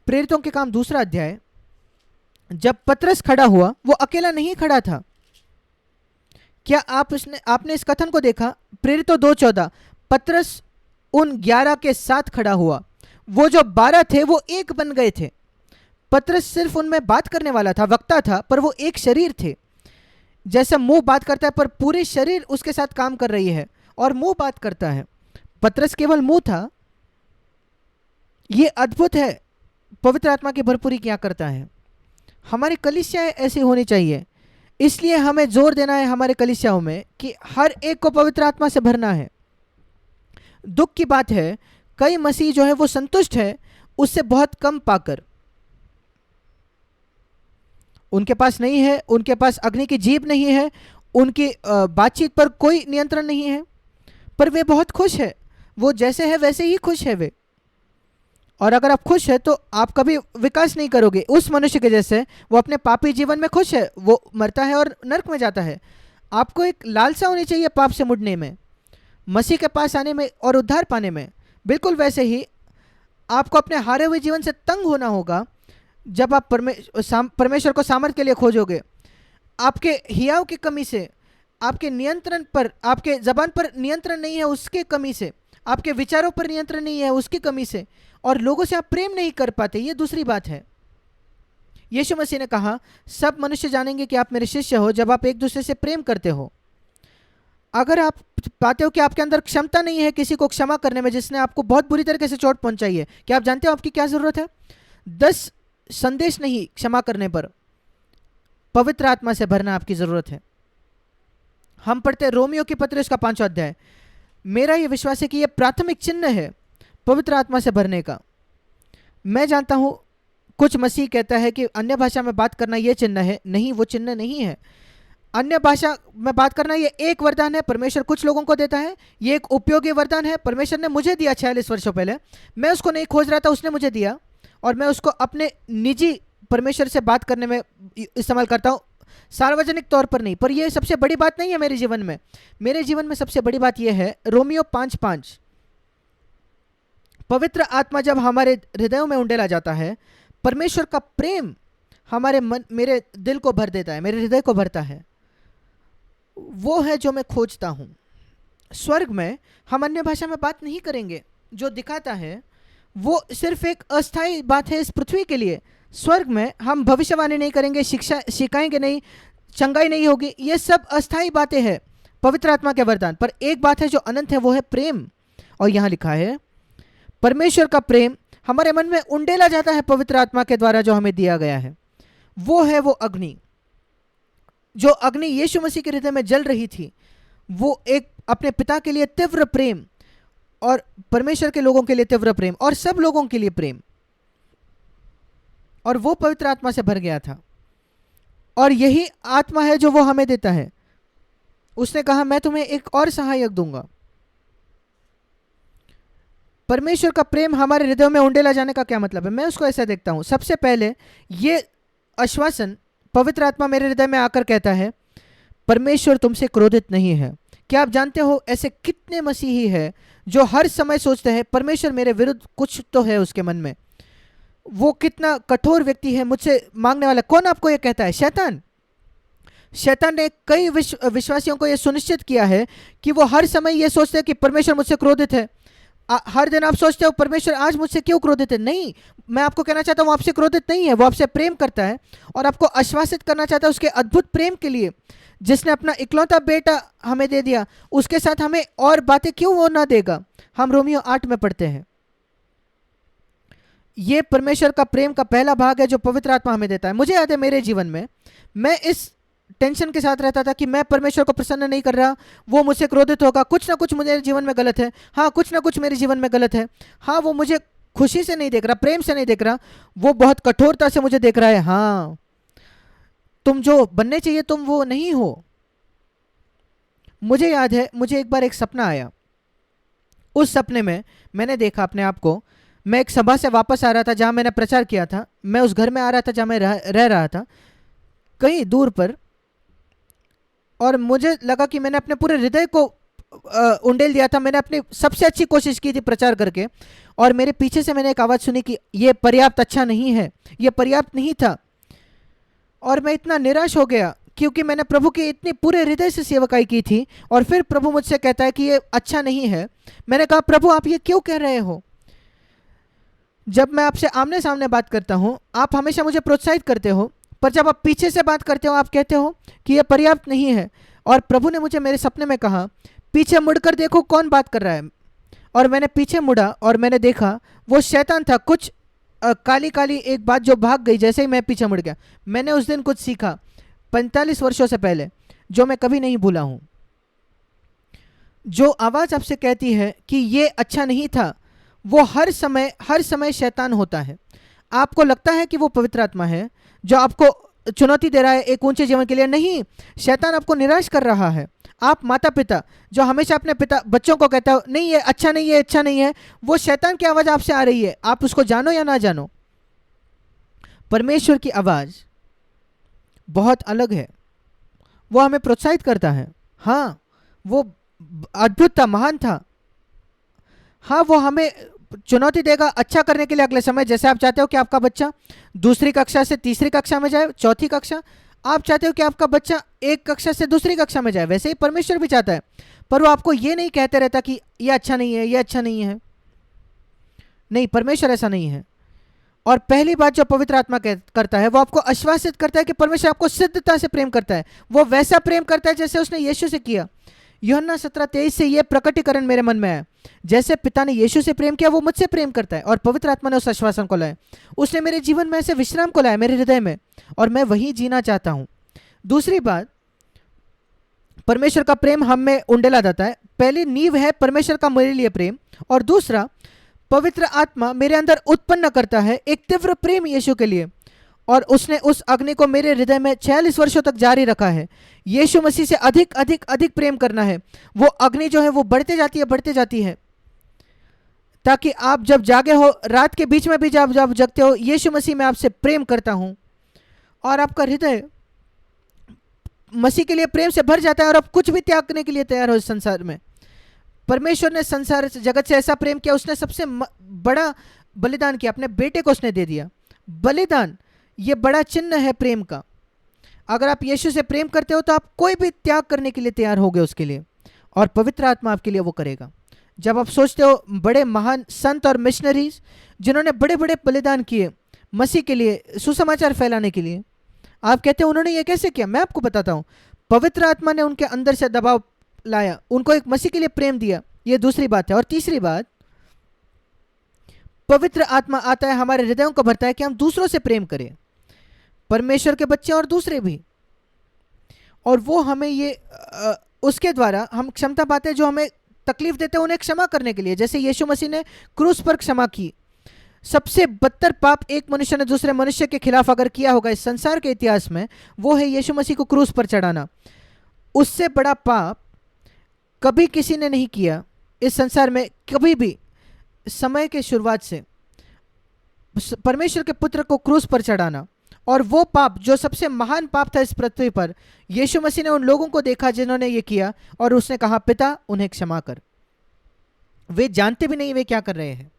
प्रेरितों के काम 2 अध्याय, जब पतरस खड़ा हुआ, वो अकेला नहीं खड़ा था। क्या आपने इस कथन को देखा? प्रेरितों 2:14, पतरस उन 11 के साथ खड़ा हुआ। वो जो 12 थे वो एक बन गए थे। पतरस सिर्फ उनमें बात करने वाला था, वक्ता था, पर वो एक शरीर थे। जैसे मुंह बात करता है पर पूरे शरीर उसके साथ काम कर रही है और मुंह बात करता है, पतरस केवल मुंह था। ये अद्भुत है पवित्र आत्मा की भरपूरी क्या करता है। हमारी कलीसियाएं ऐसी होनी चाहिए, इसलिए हमें जोर देना है हमारे कलीसियाओं में कि हर एक को पवित्र आत्मा से भरना है। दुख की बात है कई मसीह जो है वो संतुष्ट है उससे बहुत कम पाकर। उनके पास नहीं है, उनके पास अग्नि की जीभ नहीं है, उनकी बातचीत पर कोई नियंत्रण नहीं है, पर वे बहुत खुश है। वो जैसे है वैसे ही खुश है वे। और अगर आप खुश है तो आप कभी विकास नहीं करोगे उस मनुष्य के जैसे। वो अपने पापी जीवन में खुश है, वो मरता है और नरक में जाता है। आपको एक लालसा होनी चाहिए पाप से मुड़ने में, मसीह के पास आने में और उद्धार पाने में। बिल्कुल वैसे ही आपको अपने हारे हुए जीवन से तंग होना होगा जब आप परमेश्वर को सामर्थ के लिए खोजोगे। आपके हियाव की कमी से, आपके नियंत्रण पर, आपके जबान पर नियंत्रण नहीं है उसके कमी से, आपके विचारों पर नियंत्रण नहीं है उसकी कमी से, और लोगों से आप प्रेम नहीं कर पाते, ये दूसरी बात है। यीशु मसीह ने कहा सब मनुष्य जानेंगे कि आप मेरे शिष्य हो जब आप एक दूसरे से प्रेम करते हो। अगर आप पाते हो कि आपके अंदर क्षमता नहीं है किसी को क्षमा करने में जिसने आपको बहुत बुरी तरीके से चोट पहुंचाई है, क्या आप जानते हो आपकी क्या जरूरत है? 10 संदेश नहीं क्षमा करने पर, पवित्र आत्मा से भरना आपकी जरूरत है। हम पढ़ते रोमियो की पत्र उसका 5वां अध्याय। मेरा यह विश्वास है कि यह प्राथमिक चिन्ह है पवित्र आत्मा से भरने का। मैं जानता हूं कुछ मसीह कहता है कि अन्य भाषा में बात करना यह चिन्ह है। नहीं, वो चिन्ह नहीं है। अन्य भाषा में बात करना ये एक वरदान है, परमेश्वर कुछ लोगों को देता है। ये एक उपयोगी वरदान है, परमेश्वर ने मुझे दिया 46 वर्षों पहले। मैं उसको नहीं खोज रहा था, उसने मुझे दिया और मैं उसको अपने निजी परमेश्वर से बात करने में इस्तेमाल करता हूँ, सार्वजनिक तौर पर नहीं। पर यह सबसे बड़ी बात नहीं है मेरे जीवन में। मेरे जीवन में सबसे बड़ी बात यह है रोमियो 5:5, पवित्र आत्मा जब हमारे हृदयों में उंडेला जाता है, परमेश्वर का प्रेम हमारे मन, मेरे दिल को भर देता है, मेरे हृदय को भरता है। वो है जो मैं खोजता हूं। स्वर्ग में हम अन्य भाषा में बात नहीं करेंगे, जो दिखाता है वो सिर्फ एक अस्थायी बात है इस पृथ्वी के लिए। स्वर्ग में हम भविष्यवाणी नहीं करेंगे, शिक्षा सिखाएंगे नहीं, चंगाई नहीं होगी, ये सब अस्थायी बातें हैं पवित्र आत्मा के वरदान। पर एक बात है जो अनंत है, वो है प्रेम। और यहां लिखा है परमेश्वर का प्रेम हमारे मन में उंडेला जाता है पवित्र आत्मा के द्वारा जो हमें दिया गया है। वो है वो अग्नि, जो अग्नि यीशु मसीह के हृदय में जल रही थी। वो एक अपने पिता के लिए तीव्र प्रेम और परमेश्वर के लोगों के लिए तीव्र प्रेम और सब लोगों के लिए प्रेम, और वो पवित्र आत्मा से भर गया था। और यही आत्मा है जो वो हमें देता है। उसने कहा मैं तुम्हें एक और सहायक दूंगा। परमेश्वर का प्रेम हमारे हृदय में उंडेला जाने का क्या मतलब है? मैं उसको ऐसा देखता हूं, सबसे पहले ये आश्वासन पवित्र आत्मा मेरे हृदय में आकर कहता है परमेश्वर तुमसे क्रोधित नहीं है। क्या आप जानते हो ऐसे कितने मसीही हैं जो हर समय सोचते हैं परमेश्वर मेरे विरुद्ध कुछ तो है उसके मन में। वो कितना कठोर व्यक्ति है मुझसे मांगने वाला। कौन आपको यह कहता है? शैतान। शैतान ने कई विश्वासियों को यह सुनिश्चित किया है कि वो हर समय यह सोचते हैं कि परमेश्वर मुझसे क्रोधित है। हर दिन आप सोचते हो परमेश्वर आज मुझसे क्यों क्रोधित है। नहीं, मैं आपको कहना चाहता हूं वो आपसे क्रोधित नहीं है, वो आपसे प्रेम करता है और आपको आश्वासित करना चाहता है उसके अद्भुत प्रेम के लिए, जिसने अपना इकलौता बेटा हमें दे दिया। उसके साथ हमें और बातें क्यों वो ना देगा। हम रोमियो 8 में पढ़ते हैं। ये परमेश्वर का प्रेम का पहला भाग है जो पवित्र आत्मा हमें देता है। मुझे याद है मेरे जीवन में मैं इस टेंशन के साथ रहता था कि मैं परमेश्वर को प्रसन्न नहीं कर रहा, वो मुझसे क्रोधित होगा, कुछ ना कुछ मेरे जीवन में गलत है, हाँ कुछ ना कुछ मेरे जीवन में गलत है, हाँ वो मुझे खुशी से नहीं देख रहा, प्रेम से नहीं देख रहा, वो बहुत कठोरता से मुझे देख रहा है, हाँ तुम जो बनने चाहिए तुम वो नहीं हो। मुझे याद है, मुझे एक बार एक सपना आया। उस सपने में मैंने देखा अपने आप को, मैं एक सभा से वापस आ रहा था जहाँ मैंने प्रचार किया था, मैं उस घर में आ रहा था जहाँ मैं रह रहा था कहीं दूर पर, और मुझे लगा कि मैंने अपने पूरे हृदय को उंडेल दिया था, मैंने अपनी सबसे अच्छी कोशिश की थी प्रचार करके, और मेरे पीछे से मैंने एक आवाज़ सुनी कि ये पर्याप्त अच्छा नहीं है, ये पर्याप्त नहीं था। और मैं इतना निराश हो गया क्योंकि मैंने प्रभु की इतनी पूरे हृदय से सेवकाई की थी, और फिर प्रभु मुझसे कहता है कि ये अच्छा नहीं है। मैंने कहा प्रभु आप ये क्यों कह रहे हो? जब मैं आपसे आमने सामने बात करता हूँ आप हमेशा मुझे प्रोत्साहित करते हो, पर जब आप पीछे से बात करते हो आप कहते हो कि यह पर्याप्त नहीं है। और प्रभु ने मुझे मेरे सपने में कहा पीछे मुड़कर देखो कौन बात कर रहा है। और मैंने पीछे मुड़ा और मैंने देखा वो शैतान था, कुछ काली काली एक बात जो भाग गई जैसे ही मैं पीछे मुड़ गया। मैंने उस दिन कुछ सीखा 45 वर्षों से पहले, जो मैं कभी नहीं भूला हूँ। जो आवाज़ आपसे कहती है कि ये अच्छा नहीं था, वो हर समय शैतान होता है। आपको लगता है कि वो पवित्र आत्मा है जो आपको चुनौती दे रहा है एक ऊंचे जीवन के लिए, नहीं, शैतान आपको निराश कर रहा है। आप माता पिता जो हमेशा अपने बच्चों को कहता हो नहीं ये अच्छा नहीं है, अच्छा नहीं है, वो शैतान की आवाज़ आपसे आ रही है, आप उसको जानो या ना जानो। परमेश्वर की आवाज़ बहुत अलग है, वो हमें प्रोत्साहित करता है, हाँ वो अद्भुत था, महान था, हाँ वो हमें चुनौती देगा अच्छा करने के लिए अगले समय। जैसे आप चाहते हो कि आपका बच्चा दूसरी कक्षा से तीसरी कक्षा में जाए, चौथी कक्षा, आप चाहते हो कि आपका बच्चा एक कक्षा से दूसरी कक्षा में जाए, वैसे ही परमेश्वर भी चाहता है। पर वो आपको ये नहीं कहते रहता कि ये अच्छा नहीं है, ये अच्छा नहीं है, नहीं, परमेश्वर ऐसा नहीं है। और पहली बात जो पवित्र आत्मा करता है वो आपको आश्वासित करता है कि परमेश्वर आपको सिद्धता से प्रेम करता है, वो वैसा प्रेम करता है जैसे उसने यीशु से किया। यूहन्ना 17:23 से ये प्रकटीकरण मेरे मन में है, जैसे पिता ने यीशु से प्रेम किया वो मुझसे प्रेम करता है, और पवित्र आत्मा ने उस आश्वासन को लाया, उसने मेरे जीवन में ऐसे विश्राम को लाया मेरे हृदय में, और मैं वही जीना चाहता हूँ। दूसरी बात, परमेश्वर का प्रेम हम में उंडेला जाता है। पहली नींव है परमेश्वर का मेरे लिए प्रेम, और दूसरा पवित्र आत्मा मेरे अंदर उत्पन्न करता है एक तीव्र प्रेम यीशु के लिए, और उसने उस अग्नि को मेरे हृदय में 46 वर्षों तक जारी रखा है। यीशु मसीह से अधिक अधिक अधिक प्रेम करना है, वो अग्नि जो है वो बढ़ते जाती है, ताकि आप जब जागे हो, रात के बीच में भी जब जगते हो, यीशु मसीह मैं आपसे प्रेम करता हूँ, और आपका हृदय मसीह के लिए प्रेम से भर जाता है, और आप कुछ भी त्यागने के लिए तैयार हो इस संसार में। परमेश्वर ने संसार जगत से ऐसा प्रेम किया, उसने सबसे बड़ा बलिदान किया, अपने बेटे को उसने दे दिया। बलिदान ये बड़ा चिन्ह है प्रेम का। अगर आप यीशु से प्रेम करते हो तो आप कोई भी त्याग करने के लिए तैयार होगे उसके लिए, और पवित्र आत्मा आपके लिए वो करेगा। जब आप सोचते हो बड़े महान संत और मिशनरीज जिन्होंने बड़े बड़े बलिदान किए मसीह के लिए, सुसमाचार फैलाने के लिए, आप कहते हो उन्होंने ये कैसे किया? मैं आपको बताता हूँ। पवित्र आत्मा ने उनके अंदर से दबाव लाया, उनको एक मसीह के लिए प्रेम दिया, ये दूसरी बात है। और तीसरी बात, पवित्र आत्मा आता है हमारे हृदयों को भरता है कि हम दूसरों से प्रेम करें, परमेश्वर के बच्चे और दूसरे भी, और वो हमें ये उसके द्वारा हम क्षमता पाते हैं जो हमें तकलीफ देते हैं उन्हें क्षमा करने के लिए। जैसे यीशु मसीह ने क्रूस पर क्षमा की। सबसे बदतर पाप एक मनुष्य ने दूसरे मनुष्य के खिलाफ अगर किया होगा इस संसार के इतिहास में, वो है यीशु मसीह को क्रूस पर चढ़ाना। उससे बड़ा पाप कभी किसी ने नहीं किया इस संसार में, कभी भी, समय के शुरुआत से, परमेश्वर के पुत्र को क्रूस पर चढ़ाना। और वो पाप जो सबसे महान पाप था इस पृथ्वी पर, यीशु मसीह ने उन लोगों को देखा जिन्होंने ये किया, और उसने कहा पिता उन्हें क्षमा कर, वे जानते भी नहीं वे क्या कर रहे हैं।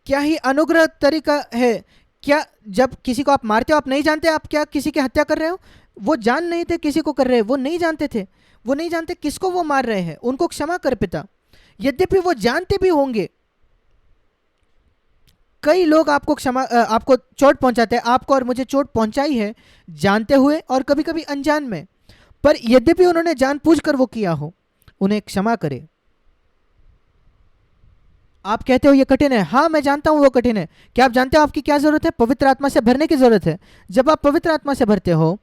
क्या ही अनुग्रह तरीका है। क्या जब किसी को आप मारते हो आप नहीं जानते आप क्या किसी की हत्या कर रहे हो? वो जान नहीं थे किसी को कर रहे, वो नहीं जानते थे, वो नहीं जानते किसको वो मार रहे हैं, उनको क्षमा कर पिता। यद्यपि वो जानते भी होंगे, कई लोग आपको चोट पहुंचाते हैं, आपको और मुझे चोट पहुंचाई है जानते हुए और कभी कभी अनजान में, पर यद्यपि उन्होंने जानबूझकर वो किया हो, उन्हें क्षमा करे। आप कहते हो ये कठिन है, हाँ मैं जानता हूं वो कठिन है। क्या आप जानते हो आपकी क्या जरूरत है? पवित्र आत्मा से भरने की जरूरत है। जब आप पवित्र आत्मा से भरते हो,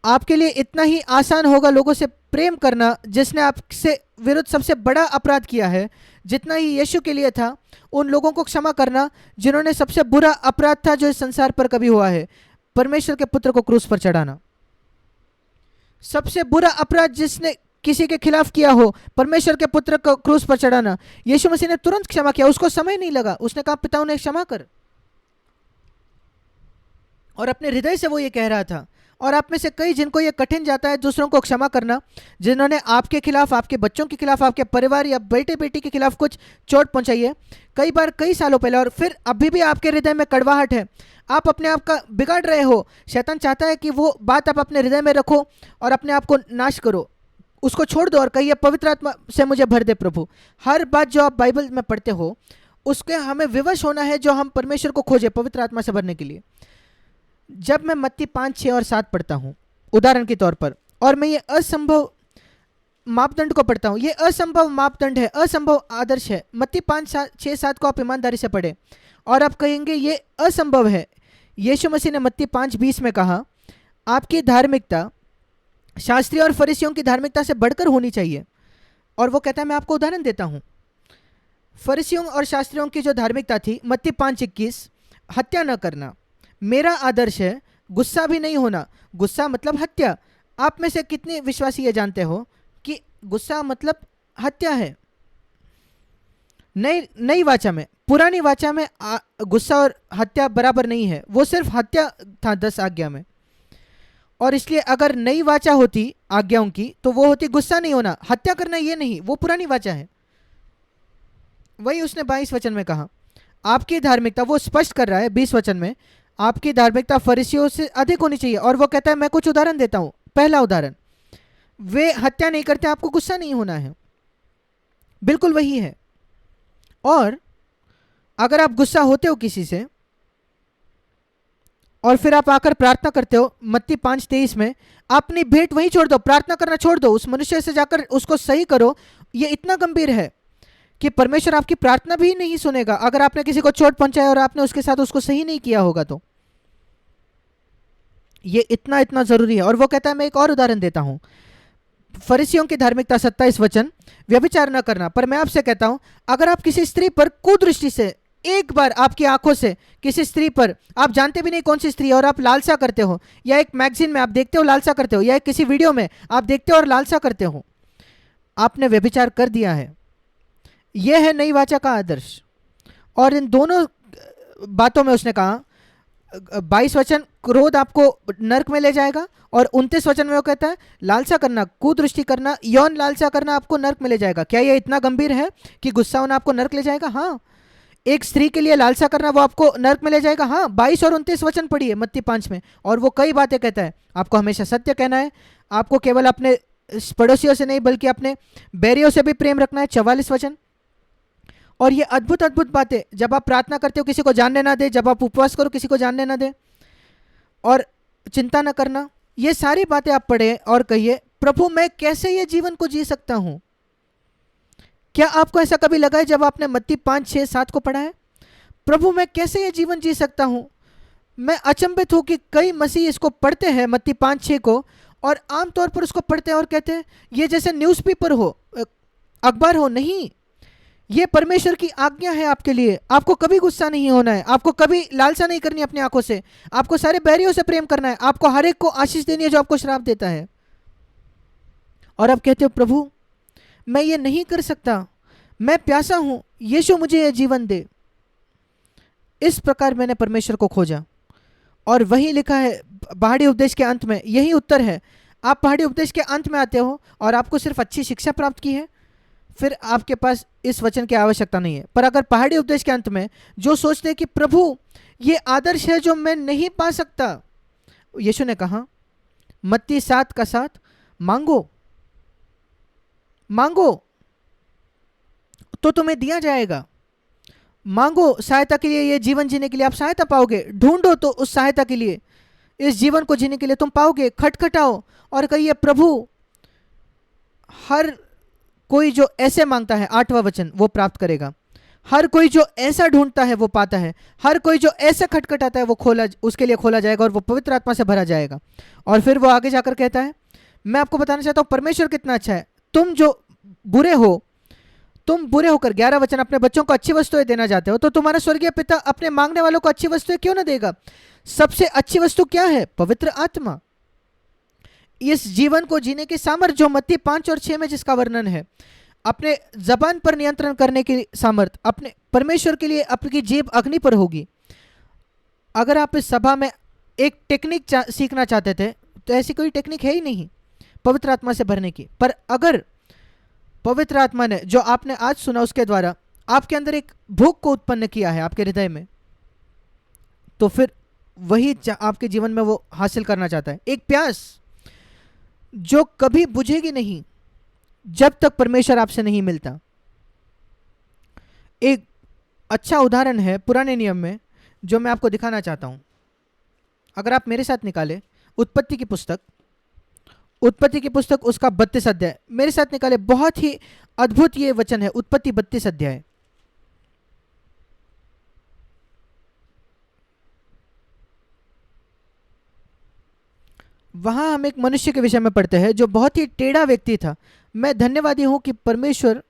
आपके लिए इतना ही आसान होगा लोगों से प्रेम करना जिसने आपसे विरुद्ध सबसे बड़ा अपराध किया है, जितना ही यीशु के लिए था उन लोगों को क्षमा करना जिन्होंने सबसे बुरा अपराध था जो इस संसार पर कभी हुआ है, परमेश्वर के पुत्र को क्रूस पर चढ़ाना। सबसे बुरा अपराध जिसने किसी के खिलाफ किया हो, परमेश्वर के पुत्र को क्रूस पर चढ़ाना, यीशु मसीह ने तुरंत क्षमा किया, उसको समय नहीं लगा। उसने कहा पिता उन्हें क्षमा कर, और अपने हृदय से वो ये कह रहा था। और आप में से कई जिनको ये कठिन जाता है दूसरों को क्षमा करना, जिन्होंने आपके खिलाफ, आपके बच्चों के खिलाफ, आपके परिवार या बेटे बेटी के खिलाफ कुछ चोट पहुंचाई है, कई बार कई सालों पहले, और फिर अभी भी आपके हृदय में कड़वाहट है, आप अपने आप का बिगाड़ रहे हो। शैतान चाहता है कि वो बात आप अपने हृदय में रखो और अपने आप को नाश करो, उसको छोड़ दो और कहिए पवित्र आत्मा से मुझे भर दे प्रभु। हर बात जो आप बाइबल में पढ़ते हो उसके हमें विवश होना है, जो हम परमेश्वर को खोजे पवित्र आत्मा से भरने के लिए। जब मैं मत्ती 5, 6 और 7 पढ़ता हूँ उदाहरण के तौर पर, और मैं ये असंभव मापदंड को पढ़ता हूँ, ये असंभव मापदंड है, असंभव आदर्श है। मत्ती 5, 6, 7 को आप ईमानदारी से पढ़े और आप कहेंगे ये असंभव है। यीशु मसीह ने मत्ती 5:20 में कहा आपकी धार्मिकता शास्त्रियों और फरीसियों की धार्मिकता से बढ़कर होनी चाहिए। और वो कहता है, मैं आपको उदाहरण देता हूँ। फरीसियों और शास्त्रियों की जो धार्मिकता थी, मत्ती 5:21, हत्या न करना। मेरा आदर्श है गुस्सा भी नहीं होना। गुस्सा मतलब हत्या। आप में से कितने विश्वासी ये जानते हो कि गुस्सा मतलब हत्या है? नई वाचा में, पुरानी वाचा में गुस्सा और हत्या बराबर नहीं है, वो सिर्फ हत्या था 10 आज्ञा में। और इसलिए अगर नई वाचा होती आज्ञाओं की तो वो होती गुस्सा नहीं होना, हत्या करना ये नहीं, वो पुरानी वाचा है। वही उसने 22 वचन में कहा आपकी धार्मिकता, वो स्पष्ट कर रहा है 20 वचन में, आपकी धार्मिकता फरीसियों से अधिक होनी चाहिए। और वो कहता है मैं कुछ उदाहरण देता हूं। पहला उदाहरण, वे हत्या नहीं करते, आपको गुस्सा नहीं होना है, बिल्कुल वही है। और अगर आप गुस्सा होते हो किसी से और फिर आप आकर प्रार्थना करते हो, मत्ती 5:23 में, अपनी भेंट वहीं छोड़ दो, प्रार्थना करना छोड़ दो, उस मनुष्य से जाकर उसको सही करो। ये इतना गंभीर है कि परमेश्वर आपकी प्रार्थना भी नहीं सुनेगा अगर आपने किसी को चोट पहुंचाया और आपने उसके साथ उसको सही नहीं किया होगा तो। ये इतना इतना जरूरी है। और वो कहता है, मैं एक और उदाहरण देता हूं, फरीसियों की धार्मिकता 27 वचन, व्यभिचार न करना। पर मैं आपसे कहता हूं, अगर आप किसी स्त्री पर कुदृष्टि से, एक बार आपकी आंखों से किसी स्त्री पर, आप जानते भी नहीं कौन सी स्त्री है, और आप लालसा करते हो, या एक मैगजीन में आप देखते हो लालसा करते हो, या किसी वीडियो में आप देखते हो और लालसा करते हो, आपने व्यभिचार कर दिया है। यह है नई वाचा का आदर्श। और इन दोनों बातों में उसने कहा, 22 वचन क्रोध आपको नरक में ले जाएगा, और 29 वचन में वो कहता है लालसा करना, कुदृष्टि करना, यौन लालसा करना आपको नरक में ले जाएगा। क्या ये इतना गंभीर है कि गुस्सा होना आपको नरक ले जाएगा? हाँ। एक स्त्री के लिए लालसा करना वो आपको नरक में ले जाएगा। हाँ। 22 और 29 वचन पढ़िए मत्ती 5 में, और वो कई बातें कहता है। आपको हमेशा सत्य कहना है, आपको केवल अपने पड़ोसियों से नहीं बल्कि अपने बैरियों से भी प्रेम रखना है, 44 वचन। और ये अद्भुत अद्भुत बातें, जब आप प्रार्थना करते हो किसी को जानने ना दे, जब आप उपवास करो किसी को जानने ना दे, और चिंता ना करना, ये सारी बातें आप पढ़े और कहिए प्रभु मैं कैसे ये जीवन को जी सकता हूं। क्या आपको ऐसा कभी लगा है जब आपने मत्ती 5, 6, 7 को पढ़ा है? प्रभु मैं कैसे ये जीवन जी सकता हूं। मैं अचंभित हूं कि कई मसीह इसको पढ़ते हैं मत्ती 5, 6 को, और आमतौर पर उसको पढ़ते हैं और कहते हैं ये जैसे न्यूज़पेपर हो, अखबार हो। नहीं, ये परमेश्वर की आज्ञा है आपके लिए। आपको कभी गुस्सा नहीं होना है, आपको कभी लालसा नहीं करनी अपनी आंखों से, आपको सारे बैरियों से प्रेम करना है, आपको हर एक को आशीष देनी है जो आपको श्राप देता है। और आप कहते हो प्रभु मैं ये नहीं कर सकता, मैं प्यासा हूं, यीशु मुझे ये जीवन दे। इस प्रकार मैंने परमेश्वर को खोजा, और वही लिखा है पहाड़ी उपदेश के अंत में, यही उत्तर है। आप पहाड़ी उपदेश के अंत में आते हो और आपको सिर्फ अच्छी शिक्षा प्राप्त की है, फिर आपके पास इस वचन की आवश्यकता नहीं है। पर अगर पहाड़ी उपदेश के अंत में जो सोचते हैं कि प्रभु ये आदर्श है जो मैं नहीं पा सकता, यीशु ने कहा मत्ती 7:7, मांगो मांगो तो तुम्हें दिया जाएगा। मांगो सहायता के लिए, ये जीवन जीने के लिए आप सहायता पाओगे। ढूंढो तो उस सहायता के लिए, इस जीवन को जीने के लिए तुम पाओगे। खटखटाओ और कहिए प्रभु, हर कोई जो ऐसे मांगता है, 8वां वचन, वो प्राप्त करेगा। हर कोई जो ऐसा ढूंढता है वो पाता है, हर कोई जो ऐसा खटखटाता है वो खोला उसके लिए खोला जाएगा और वो पवित्र आत्मा से भरा जाएगा। और फिर वो आगे जाकर कहता है, मैं आपको बताना चाहता हूँ परमेश्वर कितना अच्छा है। तुम जो बुरे हो, तुम बुरे होकर 11 वचन अपने बच्चों को अच्छी वस्तुएं देना चाहते हो, तो तुम्हारा स्वर्गीय पिता अपने मांगने वालों को अच्छी वस्तुएं क्यों ना देगा। सबसे अच्छी वस्तु क्या है? पवित्र आत्मा। इस जीवन को जीने की सामर्थ्य जो मत्ती 5 और 6 में जिसका वर्णन है, अपने जबान पर नियंत्रण करने की सामर्थ अपने परमेश्वर के लिए आपकी जीभ अग्नि पर होगी। अगर आप इस सभा में एक टेक्निक सीखना चाहते थे तो ऐसी कोई टेक्निक है ही नहीं पवित्र आत्मा से भरने की। पर अगर पवित्र आत्मा ने जो आपने आज सुना उसके द्वारा आपके अंदर एक भूख को उत्पन्न किया है आपके हृदय में, तो फिर वही आपके जीवन में वो हासिल करना चाहता है। एक प्यास जो कभी बुझेगी नहीं जब तक परमेश्वर आपसे नहीं मिलता। एक अच्छा उदाहरण है पुराने नियम में जो मैं आपको दिखाना चाहता हूं। अगर आप मेरे साथ निकाले उत्पत्ति की पुस्तक, उत्पत्ति की पुस्तक उसका 32 अध्याय मेरे साथ निकाले। बहुत ही अद्भुत ये वचन है, उत्पत्ति 32 अध्याय। वहां हम एक मनुष्य के विषय में पढ़ते हैं जो बहुत ही टेढ़ा व्यक्ति था। मैं धन्यवादी हूं कि परमेश्वर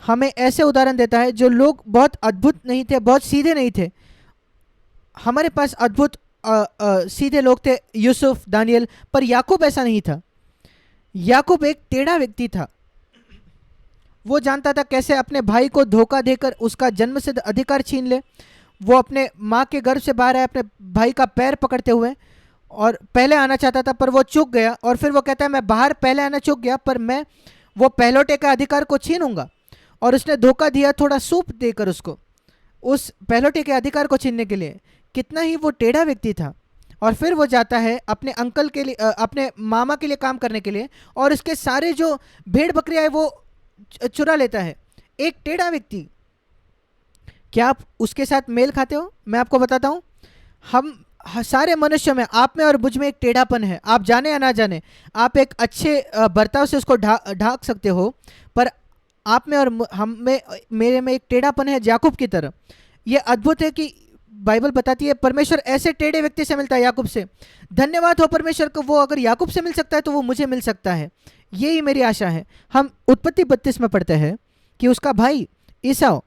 हमें ऐसे उदाहरण देता है जो लोग बहुत अद्भुत नहीं थे, बहुत सीधे नहीं थे। हमारे पास अद्भुत सीधे लोग थे, यूसुफ, दानियल, पर याकूब ऐसा नहीं था। याकूब एक टेढ़ा व्यक्ति था। वो जानता था कैसे अपने भाई को धोखा देकर उसका जन्मसिद्ध अधिकार छीन ले। वो अपने माँ के गर्भ से बाहर आया अपने भाई का पैर पकड़ते हुए और पहले आना चाहता था पर वो चूक गया। और फिर वो कहता है मैं बाहर पहले आना चूक गया पर मैं वो पहलौटे का अधिकार को छीनूंगा। और उसने धोखा दिया थोड़ा सूप देकर उसको, उस पहलौटे के अधिकार को छीनने के लिए। कितना ही वो टेढ़ा व्यक्ति था। और फिर वो जाता है अपने अंकल के लिए, अपने मामा के लिए काम करने के लिए, और उसके सारे जो भेड़ बकरियां है वो चुरा लेता है। एक टेढ़ा व्यक्ति। क्या आप उसके साथ मेल खाते हो? मैं आपको बताता हूं, हम सारे मनुष्यों में, आप में और मुझ में एक टेढ़ापन है। आप जाने या ना जाने, आप एक अच्छे बर्ताव से उसको ढाक सकते हो, पर आप में और हम में, मेरे में एक टेढ़ापन है याकूब की तरह। यह अद्भुत है कि बाइबल बताती है परमेश्वर ऐसे टेढ़े व्यक्ति से मिलता है, याकूब से। धन्यवाद हो परमेश्वर को, वो अगर याकूब से मिल सकता है तो वो मुझे मिल सकता है। यही मेरी आशा है। हम उत्पत्ति 32 में पढ़ते हैं कि उसका भाई ईसाव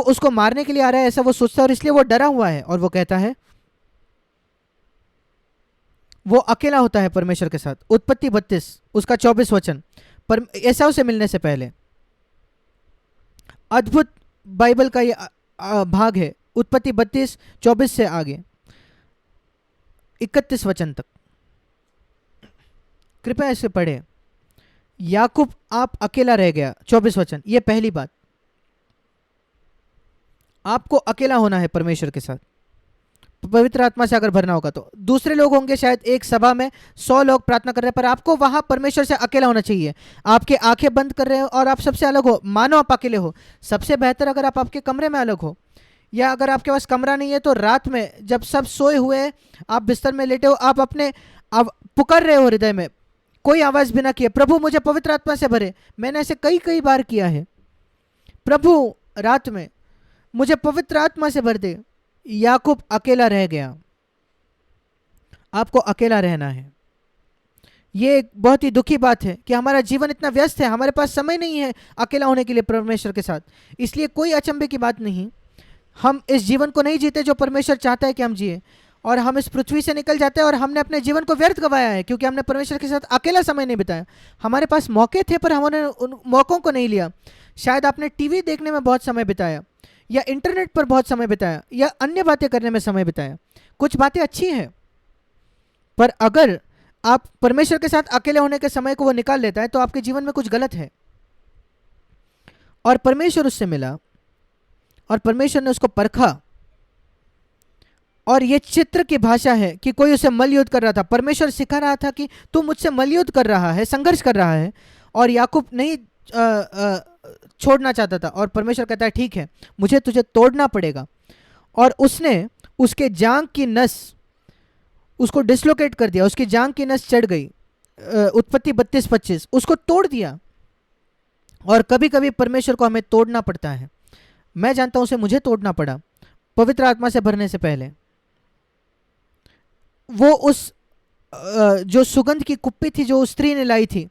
उसको मारने के लिए आ रहा है, ऐसा वो सोचता है और इसलिए वो डरा हुआ है। और वो कहता है, वो अकेला होता है परमेश्वर के साथ। उत्पत्ति 32 उसका 24 वचन, पर एसाव से मिलने से पहले। अद्भुत बाइबल का ये भाग है। उत्पत्ति 32 24 से आगे 31 वचन तक कृपया इसे पढ़े। याकूब आप अकेला रह गया, 24 वचन। ये पहली बात, आपको अकेला होना है परमेश्वर के साथ। पवित्र आत्मा से अगर भरना होगा तो दूसरे लोग होंगे, शायद एक सभा में 100 लोग प्रार्थना कर रहे हैं, पर आपको वहां परमेश्वर से अकेला होना चाहिए। आपके आंखें बंद कर रहे हो और आप सबसे अलग हो, मानो आप अकेले हो। सबसे बेहतर अगर आप आपके कमरे में अलग हो, या अगर आपके पास कमरा नहीं है तो रात में जब सब सोए हुए हैं, आप बिस्तर में लेटे हो, आप पुकार रहे हो हृदय में कोई आवाज बिना किए, प्रभु मुझे पवित्र आत्मा से भरे। मैंने ऐसे कई कई बार किया है, प्रभु रात में मुझे पवित्र आत्मा से भर दे। याकूब अकेला रह गया। आपको अकेला रहना है। ये एक बहुत ही दुखी बात है कि हमारा जीवन इतना व्यस्त है, हमारे पास समय नहीं है अकेला होने के लिए परमेश्वर के साथ। इसलिए कोई अचंभे की बात नहीं, हम इस जीवन को नहीं जीते जो परमेश्वर चाहता है कि हम जिए, और हम इस पृथ्वी से निकल जाते हैं और हमने अपने जीवन को व्यर्थ गवाया है क्योंकि हमने परमेश्वर के साथ अकेला समय नहीं बिताया। हमारे पास मौके थे पर हमने उन मौक़ों को नहीं लिया। शायद आपने टीवी देखने में बहुत समय बिताया, या इंटरनेट पर बहुत समय बिताया, या अन्य बातें करने में समय बिताया। कुछ बातें अच्छी हैं, पर अगर आप परमेश्वर के साथ अकेले होने के समय को वो निकाल लेता है तो आपके जीवन में कुछ गलत है। और परमेश्वर उससे मिला और परमेश्वर ने उसको परखा, और ये चित्र की भाषा है कि कोई उसे मल्लयुद्ध कर रहा था। परमेश्वर सिखा रहा था कि तू मुझसे मल्लयुद्ध कर रहा है, संघर्ष कर रहा है, और याकूब नहीं छोड़ना चाहता था। और परमेश्वर कहता है ठीक है, मुझे तुझे तोड़ना पड़ेगा। और उसने उसके जांग की नस उसको डिसलोकेट कर दिया, उसकी जांग की नस चढ़ गई। उत्पत्ति 32-25 उसको तोड़ दिया। और कभी कभी परमेश्वर को हमें तोड़ना पड़ता है। मैं जानता हूं उसे मुझे तोड़ना पड़ा पवित्र आत्मा से भरने से पहले। वो उस जो सुगंध की कुप्पी थी जो उस स्त्री ने लाई थी,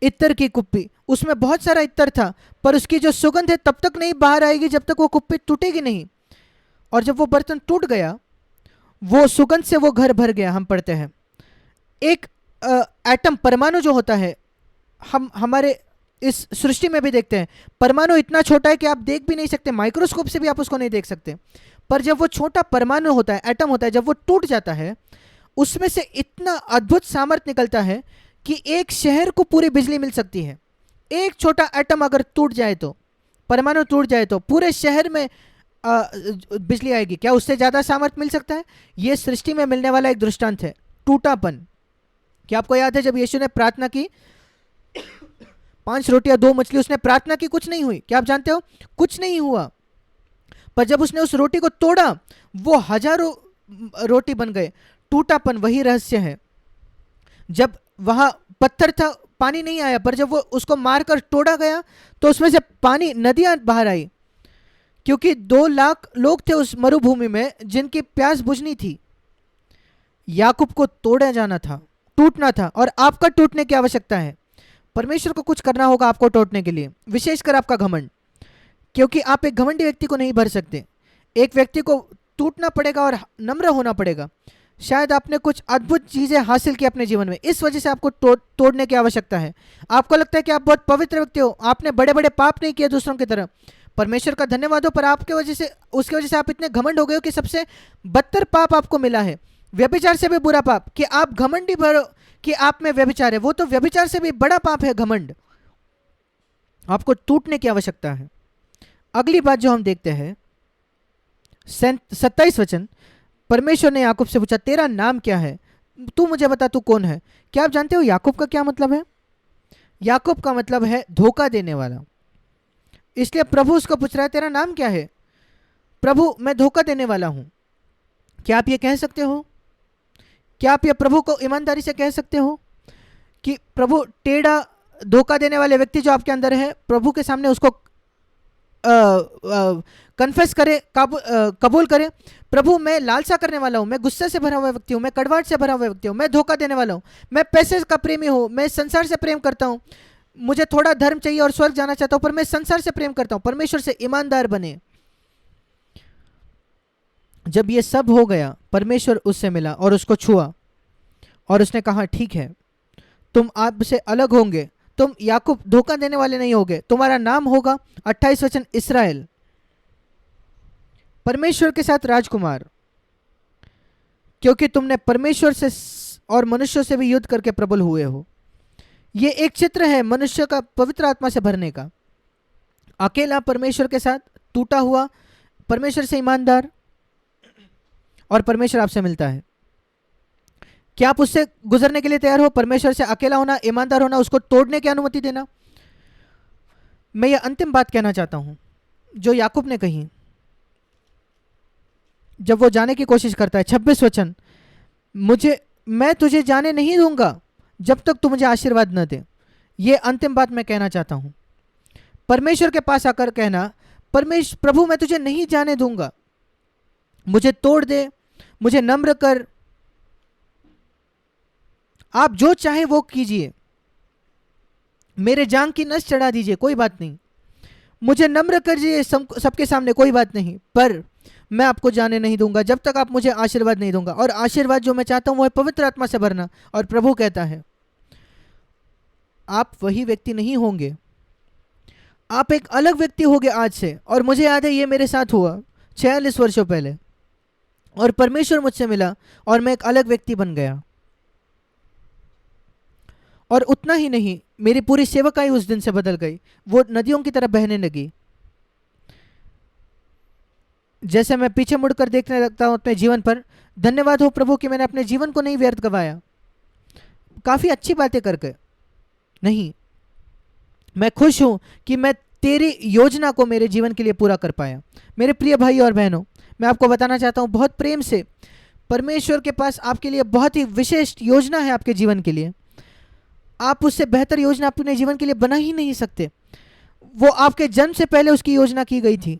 इत्तर की कुप्पी, उसमें बहुत सारा इत्तर था, पर उसकी जो सुगंध है तब तक नहीं बाहर आएगी जब तक वो कुप्पी टूटेगी नहीं। और जब वो बर्तन टूट गया, वो सुगंध से वो घर भर गया। हम पढ़ते हैं एक एटम, परमाणु जो होता है, हम हमारे इस सृष्टि में भी देखते हैं, परमाणु इतना छोटा है कि आप देख भी नहीं सकते, माइक्रोस्कोप से भी आप उसको नहीं देख सकते। पर जब वो छोटा परमाणु होता है, एटम होता है, जब वो टूट जाता है, उसमें से इतना अद्भुत सामर्थ्य निकलता है कि एक शहर को पूरी बिजली मिल सकती है। एक छोटा एटम अगर टूट जाए तो, परमाणु टूट जाए तो पूरे शहर में बिजली आएगी। क्या उससे ज्यादा सामर्थ्य मिल सकता है? यह सृष्टि में मिलने वाला एक दृष्टांत है, टूटापन। क्या आपको याद है जब यीशु ने प्रार्थना की, 5 रोटियां 2 मछली, उसने प्रार्थना की, कुछ नहीं हुई। क्या आप जानते हो? कुछ नहीं हुआ। पर जब उसने उस रोटी को तोड़ा, वो हजारों रोटी बन गए। टूटापन वही रहस्य है। जब वहां पत्थर था, पानी नहीं आया, पर जब वो उसको मारकर तोड़ा गया तो उसमें से पानी, नदियां बाहर आई, क्योंकि 2 लाख लोग थे उस मरुभूमि में जिनकी प्यास बुझनी थी। याकूब को तोड़ा जाना था, टूटना था। और आपका टूटने की आवश्यकता है। परमेश्वर को कुछ करना होगा आपको तोड़ने के लिए, विशेषकर आपका घमंड, क्योंकि आप एक घमंडी व्यक्ति को नहीं भर सकते। एक व्यक्ति को टूटना पड़ेगा और नम्र होना पड़ेगा। शायद आपने कुछ अद्भुत चीजें हासिल की अपने जीवन में, इस वजह से आपको तोड़ने की आवश्यकता है। आपको लगता है कि आप बहुत पवित्र व्यक्ति हो, आपने बड़े बड़े पाप नहीं किए दूसरों की तरह, परमेश्वर का धन्यवाद हो, पर आपके वजह से, उसकी वजह से आप इतने घमंड हो गए हो कि सबसे बदतर पाप आपको मिला है, व्यभिचार से भी बुरा पाप, कि आप घमंडी भरो कि आप में व्यभिचार है। वो तो व्यभिचार से भी बड़ा पाप है घमंड। आपको टूटने की आवश्यकता है। अगली बात जो हम देखते हैं, 27 वचन, परमेश्वर ने याकूब से पूछा, तेरा नाम क्या है? तू मुझे बता, तू कौन है? क्या आप जानते हो याकूब का क्या मतलब है? याकूब का मतलब है धोखा देने वाला। इसलिए प्रभु उसको पूछ रहा है, तेरा नाम क्या है? प्रभु, मैं धोखा देने वाला हूं। क्या आप ये कह सकते हो? क्या आप ये प्रभु को ईमानदारी से कह सकते हो कि प्रभु, टेढ़ा धोखा देने वाले व्यक्ति जो आपके अंदर है, प्रभु के सामने उसको कन्फेस करे, कबूल करे, प्रभु मैं लालसा करने वाला हूं, मैं गुस्से से भरा हुआ व्यक्ति हूं, मैं कड़वाहट से भरा हुआ व्यक्ति हूं, मैं धोखा देने वाला हूं, मैं पैसे का प्रेमी हूं, मैं संसार से प्रेम करता हूं, मुझे थोड़ा धर्म चाहिए और स्वर्ग जाना चाहता हूं, पर मैं संसार से प्रेम करता हूं। परमेश्वर से ईमानदार बने। जब ये सब हो गया, परमेश्वर उससे मिला और उसको छुआ और उसने कहा, ठीक है, तुम आपसे अलग होंगे, तुम याकूब धोखा देने वाले नहीं होगे, तुम्हारा नाम होगा, 28 वचन, इस्राएल, परमेश्वर के साथ राजकुमार, क्योंकि तुमने परमेश्वर से और मनुष्यों से भी युद्ध करके प्रबल हुए हो। ये एक चित्र है मनुष्य का पवित्र आत्मा से भरने का। अकेला परमेश्वर के साथ, टूटा हुआ, परमेश्वर से ईमानदार, और परमेश्वर आपसे मिलता है। क्या आप उससे गुजरने के लिए तैयार हो? परमेश्वर से अकेला होना, ईमानदार होना, उसको तोड़ने की अनुमति देना। मैं ये अंतिम बात कहना चाहता हूं जो याकूब ने कही जब वो जाने की कोशिश करता है। 26 वचन, मैं तुझे जाने नहीं दूंगा जब तक तू मुझे आशीर्वाद न दे। ये अंतिम बात मैं कहना चाहता हूं। परमेश्वर के पास आकर कहना, प्रभु मैं तुझे नहीं जाने दूंगा, मुझे तोड़ दे, मुझे नम्र कर, आप जो चाहे वो कीजिए, मेरे जांग की नस चढ़ा दीजिए, कोई बात नहीं, मुझे नम्र कर दीजिए सबके सामने, कोई बात नहीं, पर मैं आपको जाने नहीं दूंगा जब तक आप मुझे आशीर्वाद नहीं दूंगा। और आशीर्वाद जो मैं चाहता हूं वो है पवित्र आत्मा से भरना। और प्रभु कहता है, आप वही व्यक्ति नहीं होंगे, आप एक अलग व्यक्ति होंगे आज से। और मुझे याद है ये मेरे साथ हुआ 46 वर्षों पहले, और परमेश्वर मुझसे मिला और मैं एक अलग व्यक्ति बन गया। और उतना ही नहीं, मेरी पूरी सेवकाई उस दिन से बदल गई, वो नदियों की तरह बहने लगी। जैसे मैं पीछे मुड़कर देखने लगता हूं अपने जीवन पर, धन्यवाद हो प्रभु कि मैंने अपने जीवन को नहीं व्यर्थ गवाया, काफी अच्छी बातें करके नहीं, मैं खुश हूं कि मैं तेरी योजना को मेरे जीवन के लिए पूरा कर पाया। मेरे प्रिय भाई और बहनों, मैं आपको बताना चाहता हूं बहुत प्रेम से, परमेश्वर के पास आपके लिए बहुत ही विशेष योजना है आपके जीवन के लिए। आप उससे बेहतर योजना अपने जीवन के लिए बना ही नहीं सकते। वो आपके जन्म से पहले उसकी योजना की गई थी।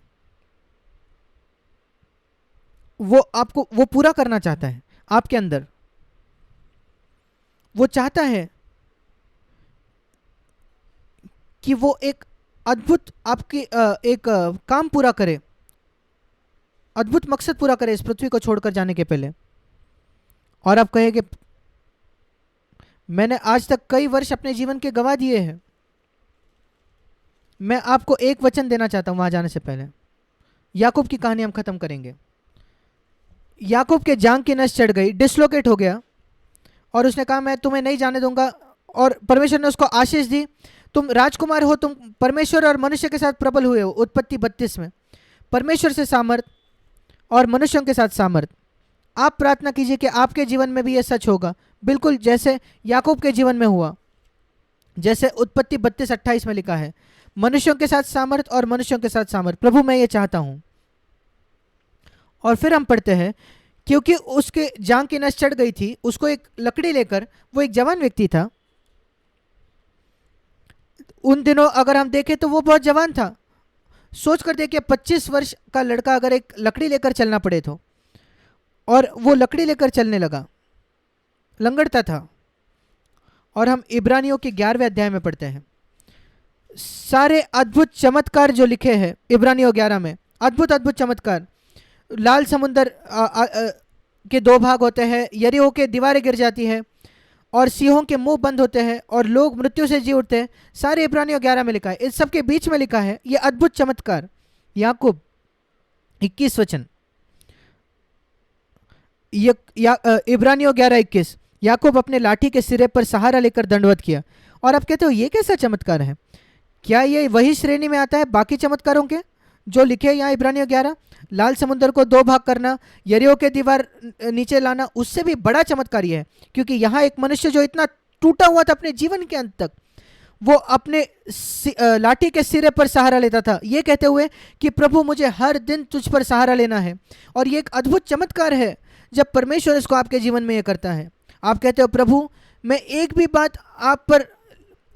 वो आपको वो पूरा करना चाहता है आपके अंदर। वो चाहता है कि वो एक अद्भुत आपकी काम पूरा करे, अद्भुत मकसद पूरा करे इस पृथ्वी को छोड़कर जाने के पहले। और आप कहेंगे मैंने आज तक कई वर्ष अपने जीवन के गवा दिए हैं। मैं आपको एक वचन देना चाहता हूं वहां जाने से पहले। याकूब की कहानी हम खत्म करेंगे। याकूब के जांग की नस चढ़ गई, डिसलोकेट हो गया, और उसने कहा मैं तुम्हें नहीं जाने दूंगा। और परमेश्वर ने उसको आशीष दी, तुम राजकुमार हो, तुम परमेश्वर और मनुष्य के साथ प्रबल हुए हो। उत्पत्ति 32 में परमेश्वर से सामर्थ और मनुष्यों के साथ सामर्थ। आप प्रार्थना कीजिए कि आपके जीवन में भी यह सच होगा, बिल्कुल जैसे याकूब के जीवन में हुआ, जैसे उत्पत्ति 32:28 में लिखा है, मनुष्यों के साथ सामर्थ और मनुष्यों के साथ सामर्थ। प्रभु मैं ये चाहता हूं। और फिर हम पढ़ते हैं क्योंकि उसके जांग की नस चढ़ गई थी, उसको एक लकड़ी लेकर, वो एक जवान व्यक्ति था उन दिनों, अगर हम देखें तो वो बहुत जवान था। सोच कर देखिए 25 वर्ष का लड़का अगर एक लकड़ी लेकर चलना पड़े तो, और वो लकड़ी लेकर चलने लगा, लंगड़ता था। और हम इब्रानियों के 11वें अध्याय में पढ़ते हैं सारे अद्भुत चमत्कार जो लिखे हैं इब्रानियों 11 में, अद्भुत अद्भुत चमत्कार। लाल समुंदर के 2 भाग होते हैं, यरीहो के दीवारें गिर जाती है, और सिंहों के मुंह बंद होते हैं, और लोग मृत्यु से जी उठते हैं। सारे इब्रानियों 11 में लिखा है। इस सब के बीच में लिखा है ये अद्भुत चमत्कार। याकूब 21 वचन, इब्रानियों 11:21, याकूब अपने लाठी के सिरे पर सहारा लेकर दंडवत किया। और आप कहते हो ये कैसा चमत्कार है? क्या ये वही श्रेणी में आता है बाकी चमत्कारों के जो लिखे यहाँ इब्रानियों 11? लाल समुद्र को 2 भाग करना, यरीहो के दीवार नीचे लाना, उससे भी बड़ा चमत्कार ये है, क्योंकि यहाँ एक मनुष्य जो इतना टूटा हुआ था अपने जीवन के अंत तक, वो अपने लाठी के सिरे पर सहारा लेता था, ये कहते हुए कि प्रभु मुझे हर दिन तुझ पर सहारा लेना है। और ये एक अद्भुत चमत्कार है जब परमेश्वर इसको आपके जीवन में ये करता है। आप कहते हो प्रभु मैं एक भी बात आप पर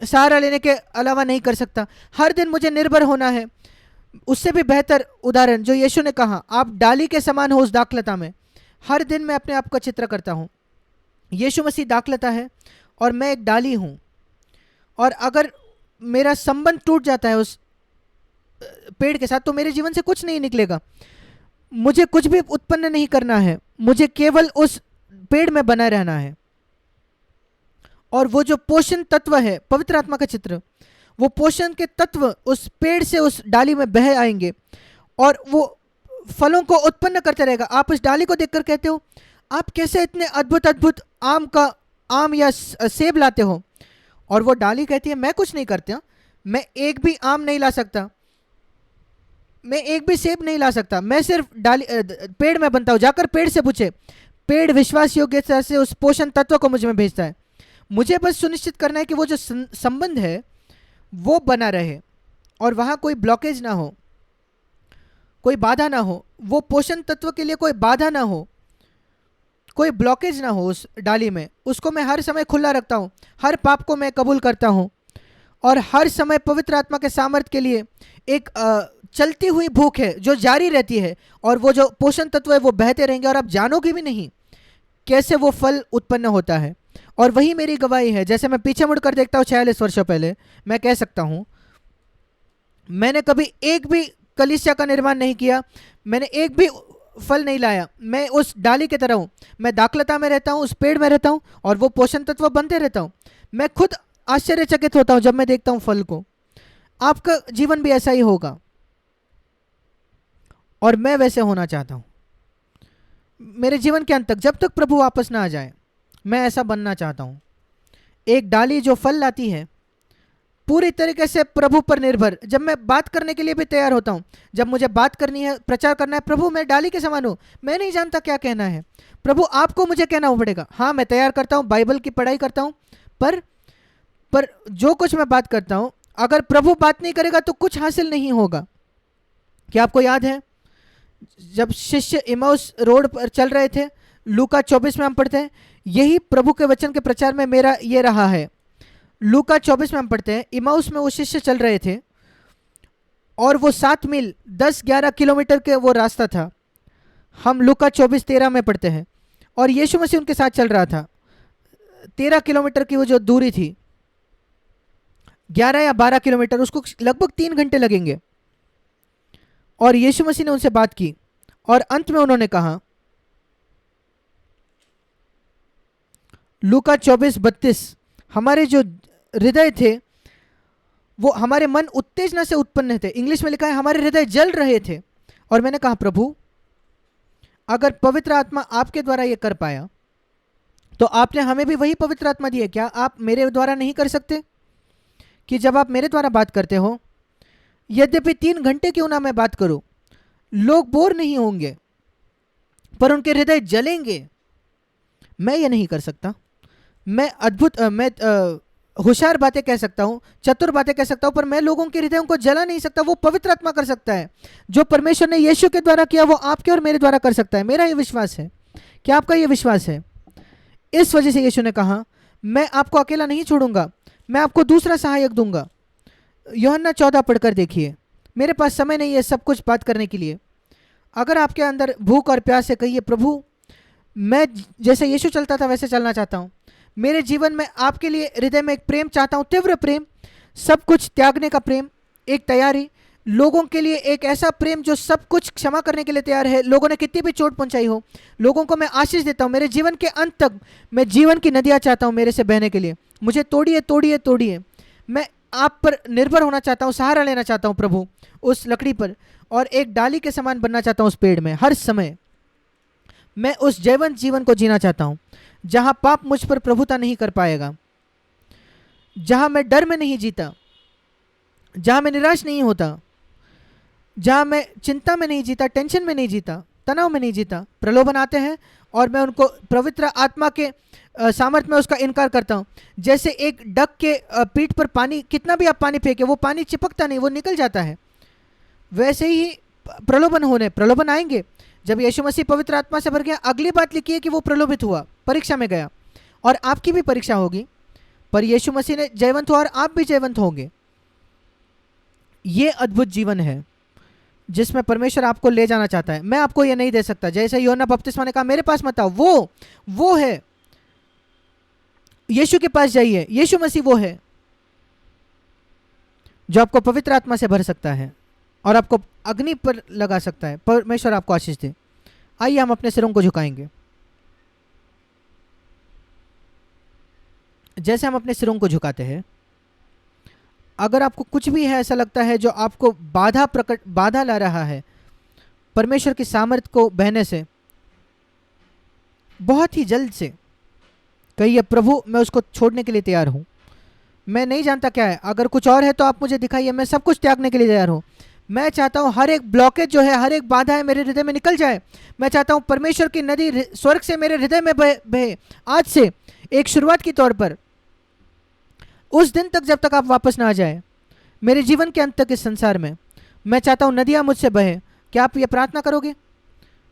सहारा लेने के अलावा नहीं कर सकता, हर दिन मुझे निर्भर होना है। उससे भी बेहतर उदाहरण जो यीशु ने कहा, आप डाली के समान हो उस दाखलता में। हर दिन मैं अपने आप का चित्र करता हूँ, यीशु मसीह दाखलता है और मैं एक डाली हूँ। और अगर मेरा संबंध टूट जाता है उस पेड़ के साथ तो मेरे जीवन से कुछ नहीं निकलेगा। मुझे कुछ भी उत्पन्न नहीं करना है, मुझे केवल उस पेड़ में बना रहना है। और वो जो पोषण तत्व है, पवित्र आत्मा का चित्र, वो पोषण के तत्व उस पेड़ से उस डाली में बह आएंगे और वो फलों को उत्पन्न करते रहेगा। आप उस डाली को देखकर कहते हो आप कैसे इतने अद्भुत अद्भुत आम या सेब लाते हो? और वो डाली कहती है मैं कुछ नहीं करता, मैं एक भी आम नहीं ला सकता, मैं एक भी सेब नहीं ला सकता, मैं सिर्फ डाली पेड़ में बनता हूँ। जाकर पेड़ से पूछे, पेड़ विश्वास योग्यता से उस पोषण तत्व को मुझ में भेजता है। मुझे बस सुनिश्चित करना है कि वो जो संबंध है वो बना रहे और वहाँ कोई ब्लॉकेज ना हो, कोई बाधा ना हो, वो पोषण तत्व के लिए कोई बाधा ना हो, कोई ब्लॉकेज ना हो उस डाली में। उसको मैं हर समय खुला रखता हूँ, हर पाप को मैं कबूल करता हूँ और हर समय पवित्र आत्मा के सामर्थ्य के लिए एक चलती हुई भूख है जो जारी रहती है और वो जो पोषण तत्व है वो बहते रहेंगे और आप जानोगे भी नहीं कैसे वो फल उत्पन्न होता है। और वही मेरी गवाही है। जैसे मैं पीछे मुड़कर देखता हूँ 46 वर्षों पहले, मैं कह सकता हूँ मैंने कभी एक भी कलीसिया का निर्माण नहीं किया, मैंने एक भी फल नहीं लाया। मैं उस डाली की तरह हूँ, मैं दाखलता में रहता हूँ, उस पेड़ में रहता हूँ और वो पोषण तत्व बनते रहता हूँ। मैं खुद आश्चर्यचकित होता हूँ जब मैं देखता हूँ फल को। आपका जीवन भी ऐसा ही होगा और मैं वैसे होना चाहता हूँ। मेरे जीवन के अंत तक, जब तक प्रभु वापस ना आ जाए, मैं ऐसा बनना चाहता हूँ। एक डाली जो फल लाती है, पूरी तरीके से प्रभु पर निर्भर। जब मैं बात करने के लिए भी तैयार होता हूँ, जब मुझे बात करनी है, प्रचार करना है, प्रभु मैं डाली के समान हूँ, मैं नहीं जानता क्या कहना है, प्रभु आपको मुझे कहना पड़ेगा। हाँ मैं तैयार करता हूँ, बाइबल की पढ़ाई करता हूँ, पर जो कुछ मैं बात करता हूँ अगर प्रभु बात नहीं करेगा तो कुछ हासिल नहीं होगा। क्या आपको याद है जब शिष्य इमाउस रोड पर चल रहे थे, लूका 24 में हम पढ़ते हैं, यही प्रभु के वचन के प्रचार में मेरा ये रहा है। लूका 24 में हम पढ़ते हैं, इमाउस में वो शिष्य चल रहे थे और वो 7 मील 10-11 किलोमीटर के वो रास्ता था। हम लूका 24:13 में पढ़ते हैं, और यीशु मसीह उनके साथ चल रहा था। 13 किलोमीटर की वो जो दूरी थी, 11 या 12 किलोमीटर, उसको लगभग 3 घंटे लगेंगे। और यीशु मसीह ने उनसे बात की और अंत में उन्होंने कहा, लूका 24:32, हमारे जो हृदय थे वो, हमारे मन उत्तेजना से उत्पन्न थे। इंग्लिश में लिखा है हमारे हृदय जल रहे थे। और मैंने कहा, प्रभु अगर पवित्र आत्मा आपके द्वारा ये कर पाया तो आपने हमें भी वही पवित्र आत्मा दी है, क्या आप मेरे द्वारा नहीं कर सकते? कि जब आप मेरे द्वारा बात करते हो, यद्यपि 3 घंटे क्यों ना मैं बात करूं, लोग बोर नहीं होंगे पर उनके हृदय जलेंगे। मैं ये नहीं कर सकता। मैं होशियार बातें कह सकता हूँ, चतुर बातें कह सकता हूँ, पर मैं लोगों के हृदयों को जला नहीं सकता। वो पवित्र आत्मा कर सकता है। जो परमेश्वर ने यीशु के द्वारा किया वो आपके और मेरे द्वारा कर सकता है। मेरा ये विश्वास है। क्या आपका ये विश्वास है? इस वजह से यीशु ने कहा, मैं आपको अकेला नहीं छोड़ूंगा, मैं आपको दूसरा सहायक दूंगा। यूहन्ना 14 पढ़कर देखिए। मेरे पास समय नहीं है सब कुछ बात करने के लिए। अगर आपके अंदर भूख और प्यास है, कहिए, प्रभु मैं जैसे यीशु चलता था वैसे चलना चाहता हूँ। मेरे जीवन में आपके लिए हृदय में एक प्रेम चाहता हूँ, तीव्र प्रेम, सब कुछ त्यागने का प्रेम, एक तैयारी, लोगों के लिए एक ऐसा प्रेम जो सब कुछ क्षमा करने के लिए तैयार है। लोगों ने कितनी भी चोट पहुंचाई हो, लोगों को मैं आशीष देता हूँ। मेरे जीवन के अंत तक मैं जीवन की नदियाँ चाहता हूँ मेरे से बहने के लिए। मुझे तोड़िए तोड़िए तोड़िए। मैं आप पर निर्भर होना चाहता हूँ, सहारा लेना चाहता हूँ प्रभु, उस लकड़ी पर, और एक डाली के समान बनना चाहता हूँ उस पेड़ में। हर समय मैं उस जैवंत जीवन को जीना चाहता हूँ जहाँ पाप मुझ पर प्रभुता नहीं कर पाएगा, जहाँ मैं डर में नहीं जीता, जहाँ मैं निराश नहीं होता, जहाँ मैं चिंता में नहीं जीता, टेंशन में नहीं जीता, तनाव में नहीं जीता। प्रलोभन आते हैं और मैं उनको पवित्र आत्मा के सामर्थ्य में उसका इनकार करता हूँ। जैसे एक डक के पीठ पर पानी, कितना भी आप पानी फेंके वो पानी चिपकता नहीं, वो निकल जाता है। वैसे ही प्रलोभन आएंगे। जब यीशु मसीह पवित्र आत्मा से भर गया, अगली बात लिखी है कि वो प्रलोभित हुआ, परीक्षा में गया। और आपकी भी परीक्षा होगी, पर यीशु मसीह ने जयवंत हुआ और आप भी जयवंत होंगे। ये अद्भुत जीवन है जिसमें परमेश्वर आपको ले जाना चाहता है। मैं आपको ये नहीं दे सकता। जैसे यूहन्ना बपतिस्मा ने कहा, मेरे पास मत आओ, वो है, यीशु के पास जाइए। यीशु मसीह वो है जो आपको पवित्र आत्मा से भर सकता है और आपको अग्नि पर लगा सकता है। परमेश्वर आपको आशीष दे। आइए हम अपने सिरों को झुकाएंगे। जैसे हम अपने सिरों को झुकाते हैं, अगर आपको कुछ भी है ऐसा लगता है जो आपको बाधा ला रहा है परमेश्वर की सामर्थ्य को बहने से, बहुत ही जल्द से कहिए, प्रभु मैं उसको छोड़ने के लिए तैयार हूँ। मैं नहीं जानता क्या है, अगर कुछ और है तो आप मुझे दिखाइए। मैं सब कुछ त्यागने के लिए तैयार हूँ। मैं चाहता हूँ हर एक ब्लॉकेज जो है, हर एक बाधा है मेरे हृदय में निकल जाए। मैं चाहता हूँ परमेश्वर की नदी स्वर्ग से मेरे हृदय में बहे आज से, एक शुरुआत के तौर पर, उस दिन तक जब तक आप वापस ना आ जाए, मेरे जीवन के अंत तक इस संसार में। मैं चाहता हूँ नदियाँ मुझसे बहे। क्या आप ये प्रार्थना करोगे?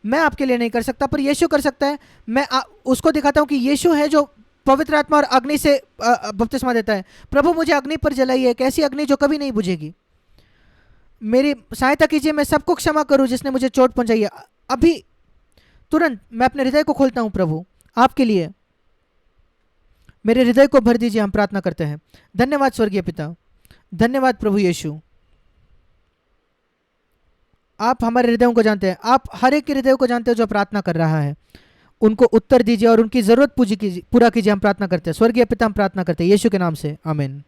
मैं आपके लिए नहीं कर सकता, पर यीशु कर सकता है। मैं उसको दिखाता हूँ कि यीशु है जो पवित्र आत्मा और अग्नि से बपतिस्मा देता है। प्रभु मुझे अग्नि पर जलाइए, एक ऐसी अग्नि जो कभी नहीं बुझेगी। मेरी सहायता कीजिए, मैं सबको क्षमा करूँ जिसने मुझे चोट पहुँचाई है। अभी तुरंत मैं अपने हृदय को खोलता हूँ प्रभु आपके लिए। मेरे हृदय को भर दीजिए। हम प्रार्थना करते हैं। धन्यवाद स्वर्गीय पिता, धन्यवाद प्रभु यीशु। आप हमारे हृदयों को जानते हैं। आप हर एक के हृदय को जानते हो जो प्रार्थना कर रहा है। उनको उत्तर दीजिए और उनकी जरूरत पूरा कीजिए। हम प्रार्थना करते हैं स्वर्गीय पिता, हम प्रार्थना करते हैं यीशु के नाम से, आमीन।